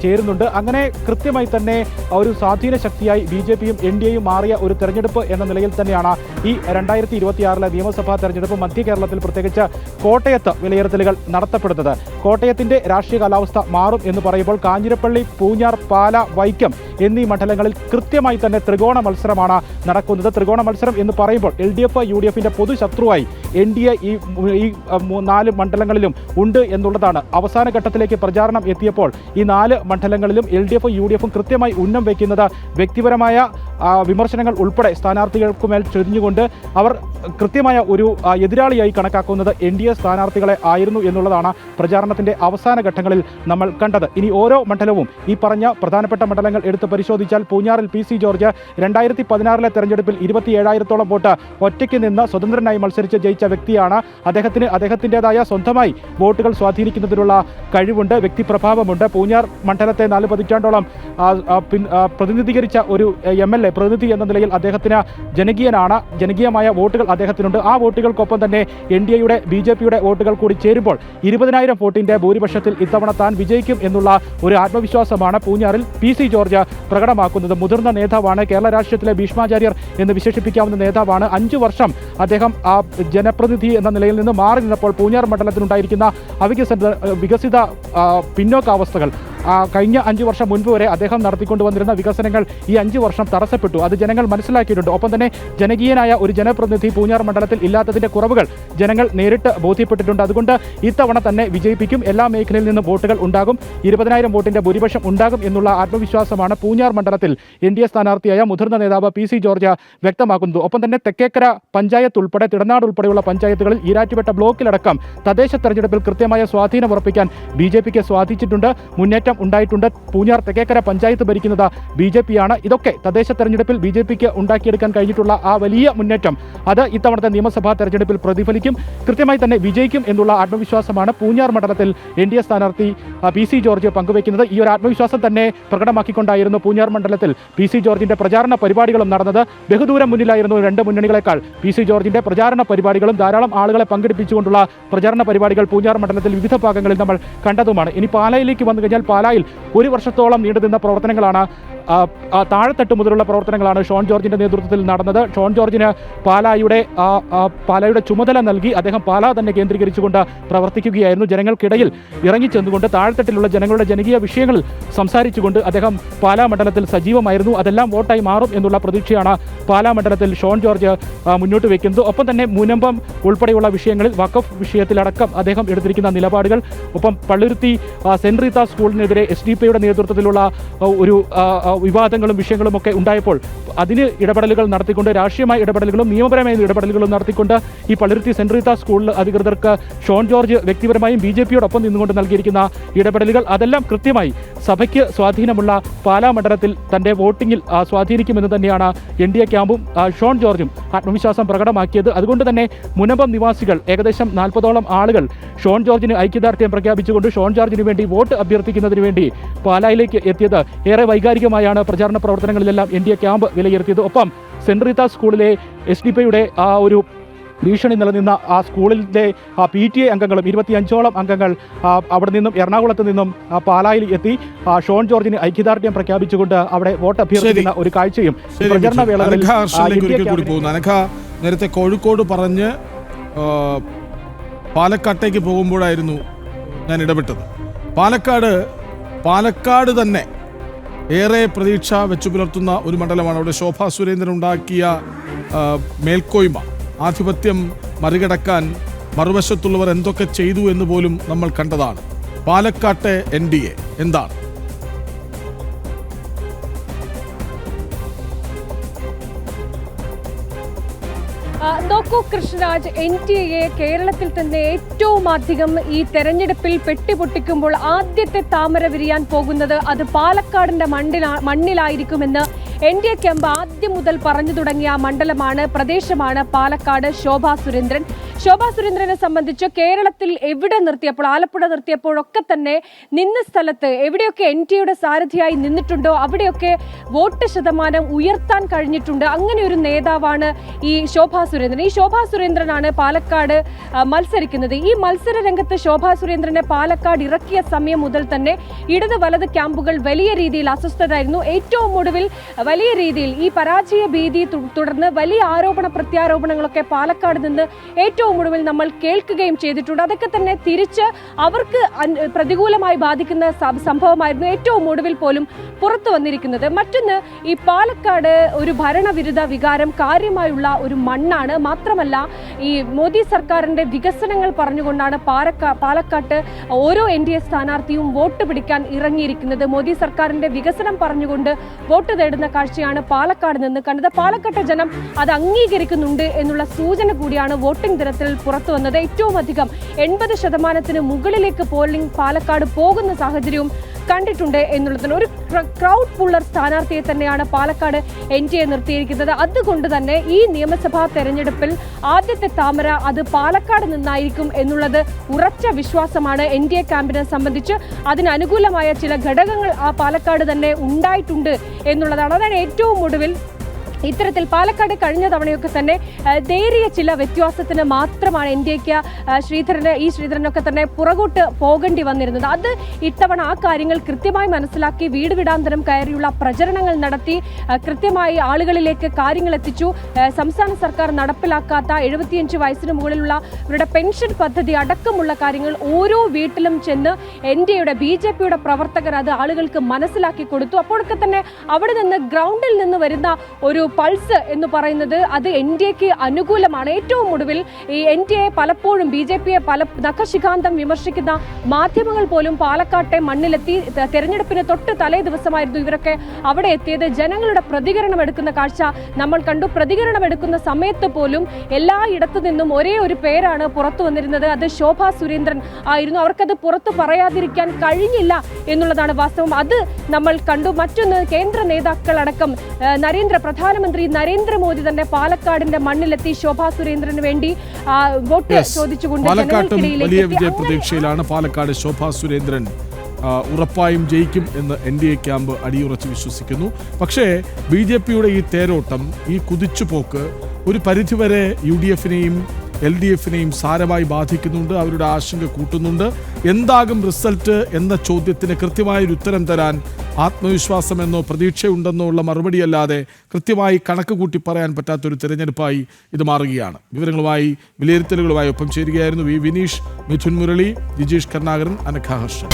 ചേരുന്നുണ്ട്. അങ്ങനെ കൃത്യമായി തന്നെ ഒരു സ്വാധീന ശക്തിയായി BJPയും NDAയും മാറിയ ഒരു തെരഞ്ഞെടുപ്പ് എന്ന നിലയിൽ തന്നെയാണ് ഈ 2026 നിയമസഭാ തെരഞ്ഞെടുപ്പ് മധ്യ കേരളത്തിൽ, പ്രത്യേകിച്ച് കോട്ടയത്ത് വിലയിരുത്തലുകൾ നടത്തപ്പെടുന്നത്. കോട്ടയത്തിൻ്റെ രാഷ്ട്രീയ കാലാവസ്ഥ മാറും എന്ന് പറയുമ്പോൾ കാഞ്ഞിരപ്പള്ളി, പൂഞ്ഞാർ, പാല, വൈക്കം എന്നീ മണ്ഡലങ്ങളിൽ കൃത്യമായി തന്നെ ത്രികോണ മത്സരമാണ് നടക്കുന്നത്. ത്രികോണ മത്സരം എന്ന് പറയുമ്പോൾ LDF UDFിൻ്റെ പൊതുശത്രുവായി NDA ഈ 4 മണ്ഡലങ്ങളിലും ഉണ്ട് എന്നുള്ളതാണ്. അവസാന ഘട്ടത്തിലേക്ക് പ്രചാരണം എത്തിയപ്പോൾ ഈ 4 മണ്ഡലങ്ങളിലും LDF UDFും കൃത്യമായി ഉന്നം വയ്ക്കുന്നത് വ്യക്തിപരമായ വിമർശനങ്ങൾ ഉൾപ്പെടെ സ്ഥാനാർത്ഥികൾക്കുമേൽ ചൊരിഞ്ഞുകൊണ്ട് അവർ കൃത്യമായ ഒരു എതിരാളിയായി കണക്കാക്കുന്നത് NDA സ്ഥാനാർത്ഥികളെ ആയിരുന്നു എന്നുള്ളതാണ് പ്രചാരണത്തിൻ്റെ അവസാന ഘട്ടങ്ങളിൽ നമ്മൾ കണ്ടത്. ഇനി ഓരോ മണ്ഡലവും ഈ പറഞ്ഞ പ്രധാനപ്പെട്ട മണ്ഡലങ്ങൾ എടുത്ത് പരിശോധിച്ചാൽ, പൂഞ്ഞാറിൽ PC ജോർജ് 2016 തെരഞ്ഞെടുപ്പിൽ 27,000-ഓളം വോട്ട് ഒറ്റയ്ക്ക് നിന്ന് സ്വതന്ത്രനായി മത്സരിച്ച് ജയിച്ച വ്യക്തിയാണ്. അദ്ദേഹത്തിൻ്റെതായ സ്വന്തമായി വോട്ടുകൾ സ്വാധീനിക്കുന്നതിനുള്ള കഴിവുണ്ട്, വ്യക്തിപ്രഭാവമുണ്ട്. പൂഞ്ഞാർ മണ്ഡലത്തെ 4 പതിറ്റാണ്ടോളം പ്രതിനിധീകരിച്ച ഒരു MLA പ്രതിനിധി എന്ന നിലയിൽ അദ്ദേഹത്തിന് ജനകീയമായ വോട്ടുകൾ അദ്ദേഹത്തിനുണ്ട്. ആ വോട്ടുകൾക്കൊപ്പം തന്നെ NDAയുടെ BJPയുടെ വോട്ടുകൾ കൂടി ചേരുമ്പോൾ 20,000 വോട്ടിൻ്റെ ഭൂരിപക്ഷത്തിൽ ഇത്തവണ താൻ വിജയിക്കും എന്നുള്ള ഒരു ആത്മവിശ്വാസമാണ് പൂഞ്ഞാറിൽ PC ജോർജ് പ്രകടമാക്കുന്നത്. മുതിർന്ന നേതാവാണ്, കേരള രാഷ്ട്രീയത്തിലെ ഭീഷ്മാചാര്യർ എന്ന് വിശേഷിപ്പിക്കാവുന്ന നേതാവാണ്. 5 വർഷം അദ്ദേഹം ജനപ്രതിനിധി എന്ന നിലയിൽ നിന്ന് മാറി നിന്നപ്പോൾ പൂഞ്ഞാർ മണ്ഡലത്തിനുണ്ടായിരിക്കുന്ന വികസിത പിന്നോക്കാവസ്ഥകൾ, കഴിഞ്ഞ 5 വർഷം മുൻപ് വരെ അദ്ദേഹം നടത്തിക്കൊണ്ടുവന്നിരുന്ന വികസനങ്ങൾ ഈ 5 വർഷം തടസ്സപ്പെട്ടു. അത് ജനങ്ങൾ മനസ്സിലാക്കിയിട്ടുണ്ട്. ഒപ്പം തന്നെ ജനകീയനായ ഒരു ജനപ്രതിനിധി പൂഞ്ഞാർ മണ്ഡലത്തിൽ ഇല്ലാത്തതിൻ്റെ കുറവുകൾ ജനങ്ങൾ നേരിട്ട് ബോധ്യപ്പെട്ടിട്ടുണ്ട്. അതുകൊണ്ട് ഇത്തവണ തന്നെ വിജയിപ്പിക്കും, എല്ലാ മേഖലയിൽ നിന്നും വോട്ടുകൾ ഉണ്ടാകും, 20,000 വോട്ടിൻ്റെ ഭൂരിപക്ഷം ഉണ്ടാകും എന്നുള്ള ആത്മവിശ്വാസമാണ് പൂഞ്ഞാർ മണ്ഡലത്തിൽ NDA സ്ഥാനാർത്ഥിയായ മുതിർന്ന നേതാവ് PC ജോർജ് വ്യക്തമാക്കുന്നത്. ഒപ്പം തന്നെ തെക്കേക്കര പഞ്ചായത്ത് ഉൾപ്പെടെ തിടനാട് ഉൾപ്പെടെയുള്ള പഞ്ചായത്തുകളിൽ ഈരാറ്റുപേട്ട ബ്ലോക്കിലടക്കം തദ്ദേശ തെരഞ്ഞെടുപ്പിൽ കൃത്യമായ സ്വാധീനം ഉറപ്പിക്കാൻ BJPക്ക് സാധിച്ചിട്ടുണ്ട്, മുന്നേറ്റം ഉണ്ടായിട്ടുണ്ട്. പൂഞ്ഞാർ തെക്കേക്കര പഞ്ചായത്ത് ഭരിക്കുന്നത് BJPയാണ്. ഇതൊക്കെ തദ്ദേശ തെരഞ്ഞെടുപ്പിൽ BJPക്ക് ഉണ്ടാക്കിയെടുക്കാൻ കഴിഞ്ഞിട്ടുള്ള ആ വലിയ മുന്നേറ്റം, അത് ഇത്തവണത്തെ നിയമസഭാ തെരഞ്ഞെടുപ്പിൽ പ്രതിഫലിക്കും, കൃത്യമായി തന്നെ വിജയിക്കും എന്നുള്ള ആത്മവിശ്വാസമാണ് പൂഞ്ഞാർ മണ്ഡലത്തിൽ NDA സ്ഥാനാർത്ഥി PC ജോർജ് പങ്കുവയ്ക്കുന്നത്. ഈ ഒരു ആത്മവിശ്വാസം തന്നെ പ്രകടമാക്കിക്കൊണ്ടായിരുന്നു പൂഞ്ഞാർ മണ്ഡലത്തിൽ PC ജോർജിന്റെ പ്രചാരണ പരിപാടികളും നടന്നത്. ബഹുദൂരം മുന്നിലായിരുന്നു 2 മുന്നണികളെക്കാൾ PC ജോർജിന്റെ പ്രചാരണ പരിപാടികളും. ധാരാളം ആളുകളെ പങ്കെടുപ്പിച്ചുകൊണ്ടുള്ള പ്രചാരണ പരിപാടികൾ പൂഞ്ഞാർ മണ്ഡലത്തിൽ വിവിധ ഭാഗങ്ങളിൽ നമ്മൾ കണ്ടതുമാണ്. ഇനി പാലായിലേക്ക് വന്നു കഴിഞ്ഞാൽ, പാലായിൽ 1 വർഷത്തോളം നീണ്ടുനിന്ന പ്രവർത്തനങ്ങളാണ്, താഴെത്തട്ട് മുതലുള്ള പ്രവർത്തനങ്ങളാണ് ഷോൺ ജോർജിൻ്റെ നേതൃത്വത്തിൽ നടന്നത്. ഷോൺ ജോർജിന് പാലായുടെ ചുമതല നൽകി അദ്ദേഹം പാലാ തന്നെ കേന്ദ്രീകരിച്ചുകൊണ്ട് പ്രവർത്തിക്കുകയായിരുന്നു. ജനങ്ങൾക്കിടയിൽ ഇറങ്ങിച്ചെന്നുകൊണ്ട് താഴെത്തട്ടിലുള്ള ജനങ്ങളുടെ ജനകീയ വിഷയങ്ങളിൽ സംസാരിച്ചുകൊണ്ട് അദ്ദേഹം പാലാ മണ്ഡലത്തിൽ സജീവമായിരുന്നു. അതെല്ലാം വോട്ടായി മാറും എന്നുള്ള പ്രതീക്ഷയാണ് പാലാ മണ്ഡലത്തിൽ ഷോൺ ജോർജ് മുന്നോട്ട് വയ്ക്കുന്നത്. ഒപ്പം തന്നെ മുനമ്പം ഉൾപ്പെടെയുള്ള വിഷയങ്ങളിൽ, വഖഫ് വിഷയത്തിലടക്കം അദ്ദേഹം എടുത്തിരിക്കുന്ന നിലപാടുകൾ, ഒപ്പം പള്ളുരുത്തി സെൻറ് റീത്ത സ്കൂളിനെതിരെ SDPയുടെ നേതൃത്വത്തിലുള്ള വിവാദങ്ങളും വിഷയങ്ങളും ഒക്കെ ഉണ്ടായപ്പോൾ അതിന് ഇടപെടലുകൾ നടത്തിക്കൊണ്ട്, രാഷ്ട്രീയമായ ഇടപെടലുകളും നിയമപരമായ ഇടപെടലുകളും നടത്തിക്കൊണ്ട് ഈ പള്ളുരുത്തി സെന്റ് റീത്ത സ്കൂളിൽ അധികൃതർക്ക് ഷോൺ ജോർജ് വ്യക്തിപരമായും BJPയോടൊപ്പം നിന്നുകൊണ്ട് നൽകിയിരിക്കുന്ന ഇടപെടലുകൾ അതെല്ലാം കൃത്യമായി സഭയ്ക്ക് സ്വാധീനമുള്ള പാലാ മണ്ഡലത്തിൽ തൻ്റെ വോട്ടിങ്ങിൽ സ്വാധീനിക്കുമെന്ന് തന്നെയാണ് NDA ക്യാമ്പും ഷോൺ ജോർജും ആത്മവിശ്വാസം പ്രകടമാക്കിയത്. അതുകൊണ്ട് തന്നെ മുനമ്പം നിവാസികൾ ഏകദേശം 40ഓളം ആളുകൾ ഷോൺ ജോർജിന് ഐക്യദാർഢ്യം പ്രഖ്യാപിച്ചുകൊണ്ട് ഷോൺ ജോർജിന് വേണ്ടി വോട്ട് അഭ്യർത്ഥിക്കുന്നതിന് വേണ്ടി പാലായിലേക്ക് എത്തിയത്. ഏറെ വൈകാരികമായാണ് പ്രചാരണ പ്രവർത്തനങ്ങളിലെല്ലാം NDA ക്യാമ്പ് വിലയിരുത്തിയത്. ഒപ്പം സെന്റ് റീത്ത സ്കൂളിലെ SDPയുടെ ആ ഒരു ഭീഷണി നിലനിന്ന ആ സ്കൂളിലെ PTA അംഗങ്ങളും 25ഓളം അംഗങ്ങൾ അവിടെ നിന്നും എറണാകുളത്ത് നിന്നും പാലായിൽ എത്തി ഷോൺ ജോർജിന് ഐക്യദാർഢ്യം പ്രഖ്യാപിച്ചുകൊണ്ട് അവിടെ വോട്ട് അഭ്യർത്ഥിക്കുന്ന ഒരു കാഴ്ചയും പ്രചരണ വേളകളിൽ നേരത്തെ കോഴിക്കോട് പറഞ്ഞ് പാലക്കാട്ടേക്ക് പോകുമ്പോഴായിരുന്നു ഞാൻ ഇടപെട്ടത്. പാലക്കാട് തന്നെ ഏറെ പ്രതീക്ഷ വെച്ചു പുലർത്തുന്ന ഒരു മണ്ഡലമാണ്. അവിടെ ശോഭാ സുരേന്ദ്രൻ ഉണ്ടാക്കിയ മേൽക്കോയ്മ, ആധിപത്യം മറികടക്കാൻ മറുവശത്തുള്ളവർ എന്തൊക്കെ ചെയ്തു എന്ന് പോലും നമ്മൾ കണ്ടതാണ്. പാലക്കാട്ടെ NDA എന്താണ്? നോക്കൂ കൃഷ്ണരാജ്, NDA കേരളത്തിൽ തന്നെ ഏറ്റവും അധികം ഈ തെരഞ്ഞെടുപ്പിൽ പെട്ടിപൊട്ടിക്കുമ്പോൾ ആദ്യത്തെ താമര വിരിയാൻ പോകുന്നത് അത് പാലക്കാടിന്റെ മണ്ണിലായിരിക്കുമെന്ന് NDA ക്യാമ്പ് ആദ്യം മുതൽ പറഞ്ഞു തുടങ്ങിയ മണ്ഡലമാണ്, പ്രദേശമാണ് പാലക്കാട്. ശോഭാ സുരേന്ദ്രനെ സംബന്ധിച്ച് കേരളത്തിൽ എവിടെ നിർത്തിയപ്പോൾ, ആലപ്പുഴ നിർത്തിയപ്പോഴൊക്കെ തന്നെ നിന്ന സ്ഥലത്ത് എവിടെയൊക്കെ NDAയുടെ സാരഥിയായി നിന്നിട്ടുണ്ടോ അവിടെയൊക്കെ വോട്ട് ശതമാനം ഉയർത്താൻ കഴിഞ്ഞിട്ടുണ്ട്. അങ്ങനെ ഒരു നേതാവാണ് ഈ ശോഭാ സുരേന്ദ്രൻ. ഈ ശോഭാ സുരേന്ദ്രനാണ് പാലക്കാട് മത്സരിക്കുന്നത്. ഈ മത്സര രംഗത്ത് ശോഭാ സുരേന്ദ്രനെ പാലക്കാട് ഇറക്കിയ സമയം മുതൽ തന്നെ ഇടത് വലത് ക്യാമ്പുകൾ വലിയ രീതിയിൽ അസ്വസ്ഥരായിരുന്നു. ഏറ്റവും ഒടുവിൽ വലിയ രീതിയിൽ ഈ പരാജയ ഭീതി തുടർന്ന് വലിയ ആരോപണ പ്രത്യാരോപണങ്ങളൊക്കെ പാലക്കാട് നിന്ന് ഏറ്റവും ഒടുവിൽ നമ്മൾ കേൾക്കുകയും ചെയ്തിട്ടുണ്ട്. അതൊക്കെ തന്നെ തിരിച്ച് അവർക്ക് പ്രതികൂലമായി ബാധിക്കുന്ന സംഭവമായിരുന്നു ഏറ്റവും ഒടുവിൽ പോലും പുറത്തു വന്നിരിക്കുന്നത്. മറ്റൊന്ന്, ഈ പാലക്കാട് ഒരു ഭരണവിരുദ്ധ വികാരം കാര്യമായുള്ള ഒരു മണ്ണാണ്. മാത്രമല്ല ഈ മോദി സർക്കാരിന്റെ വികസനങ്ങൾ പറഞ്ഞുകൊണ്ടാണ് പാലക്കാട്ട് ഓരോ NDA സ്ഥാനാർത്ഥിയും വോട്ട് പിടിക്കാൻ ഇറങ്ങിയിരിക്കുന്നത്. മോദി സർക്കാരിന്റെ വികസനം പറഞ്ഞുകൊണ്ട് വോട്ട് തേടുന്ന കാഴ്ചയാണ് പാലക്കാട് നിന്ന് കണ്ടത്. പാലക്കാട്ടെ ജനം അത് അംഗീകരിക്കുന്നുണ്ട് എന്നുള്ള സൂചന കൂടിയാണ് വോട്ടിംഗ് ദിനത്തിൽ പുറത്തു വന്നത്. ഏറ്റവും അധികം 80% മുകളിലേക്ക് പോളിംഗ് പാലക്കാട് പോകുന്ന സാഹചര്യവും കണ്ടിട്ടുണ്ട് എന്നുള്ളതിന് ഒരു ക്രൗഡ് പുള്ളർ സ്ഥാനാർത്ഥിയെ തന്നെയാണ് പാലക്കാട് NDA നിർത്തിയിരിക്കുന്നത്. അതുകൊണ്ട് തന്നെ ഈ നിയമസഭാ തെരഞ്ഞെടുപ്പിൽ ആദ്യത്തെ താമര അത് പാലക്കാട് നിന്നായിരിക്കും എന്നുള്ളത് ഉറച്ച വിശ്വാസമാണ് NDA ക്യാമ്പിനെ സംബന്ധിച്ച്. അതിനനുകൂലമായ ചില ഘടകങ്ങൾ ആ പാലക്കാട് തന്നെ ഉണ്ടായിട്ടുണ്ട് എന്നുള്ളതാണ്. അതാണ് ഏറ്റവും ഒടുവിൽ ഇത്തരത്തിൽ പാലക്കാട് കഴിഞ്ഞ തവണയൊക്കെ തന്നെ നേരിയ ചില വ്യത്യാസത്തിന് മാത്രമാണ് NDAക്ക് ശ്രീധരനൊക്കെ തന്നെ പുറകോട്ട് പോകേണ്ടി വന്നിരുന്നത്. അത് ഇത്തവണ ആ കാര്യങ്ങൾ കൃത്യമായി മനസ്സിലാക്കി വീട് വീടാന്തരം കയറിയുള്ള പ്രചരണങ്ങൾ നടത്തി കൃത്യമായി ആളുകളിലേക്ക് കാര്യങ്ങൾ എത്തിച്ചു. സംസ്ഥാന സർക്കാർ നടപ്പിലാക്കാത്ത 75 വയസ്സിന് മുകളിലുള്ള ഇവരുടെ പെൻഷൻ പദ്ധതി അടക്കമുള്ള കാര്യങ്ങൾ ഓരോ വീട്ടിലും ചെന്ന് NDAയുടെ BJPയുടെ പ്രവർത്തകർ അത് ആളുകൾക്ക് മനസ്സിലാക്കി കൊടുത്തു. അപ്പോഴൊക്കെ തന്നെ അവിടെ നിന്ന് ഗ്രൗണ്ടിൽ നിന്ന് വരുന്ന ഒരു പൾസ് എന്ന് പറയുന്നത് അത് NDAക്ക് അനുകൂലമാണ്. ഏറ്റവും ഒടുവിൽ ഈ NDA പലപ്പോഴും BJPയെ നഖശിഖാന്തം വിമർശിക്കുന്ന മാധ്യമങ്ങൾ പോലും പാലക്കാട്ടെ മണ്ണിലെത്തി. തെരഞ്ഞെടുപ്പിന് തൊട്ട് തലേ ദിവസമായിരുന്നു ഇവരൊക്കെ അവിടെ എത്തിയത്. ജനങ്ങളുടെ പ്രതികരണം എടുക്കുന്ന കാഴ്ച നമ്മൾ കണ്ടു. പ്രതികരണം എടുക്കുന്ന സമയത്ത് പോലും എല്ലായിടത്തു നിന്നും ഒരേ ഒരു പേരാണ് പുറത്തു വന്നിരുന്നത്, അത് ശോഭാ സുരേന്ദ്രൻ ആയിരുന്നു. അവർക്കത് പുറത്തു പറയാതിരിക്കാൻ കഴിഞ്ഞില്ല എന്നുള്ളതാണ് വാസ്തവം. അത് നമ്മൾ കണ്ടു. മറ്റൊന്ന്, കേന്ദ്ര നേതാക്കളടക്കം പ്രധാനമന്ത്രി നരേന്ദ്രമോദി തന്നെ പാലക്കാടിന്റെ മണ്ണിലെത്തി ശോഭാ സുരേന്ദ്രന് വേണ്ടി വോട്ട് ചോദിച്ചുകൊണ്ട് വലിയ വിജയ പ്രതീക്ഷയിലാണ് പാലക്കാട്. ശോഭാ സുരേന്ദ്രൻ ഉറപ്പായും ജയിക്കും എന്ന് NDA ക്യാമ്പ് അടിയുറച്ച് വിശ്വസിക്കുന്നു. പക്ഷേ BJPയുടെ ഈ തേരോട്ടം, ഈ കുതിച്ചുപോക്ക് ഒരു പരിധിവരെ UDFനെയും LDFനെയും സാരമായി ബാധിക്കുന്നുണ്ട്. അവരുടെ ആശങ്ക കൂട്ടുന്നുണ്ട്. എന്താകും റിസൾട്ട് എന്ന ചോദ്യത്തിന് കൃത്യമായൊരു ഉത്തരം തരാൻ ആത്മവിശ്വാസമെന്നോ പ്രതീക്ഷയുണ്ടെന്നോ ഉള്ള മറുപടിയല്ലാതെ കൃത്യമായി കണക്ക് കൂട്ടി പറയാൻ പറ്റാത്തൊരു തിരഞ്ഞെടുപ്പായി ഇത് മാറുകയാണ്. വിവരങ്ങളുമായി വിലയിരുത്തലുകളുമായി ഒപ്പം ചേരുകയായിരുന്നു വിനീഷ്, മിഥുൻ മുരളി, ജിജീഷ് കരുണാകരൻ, അനഘ ഹർഷൻ.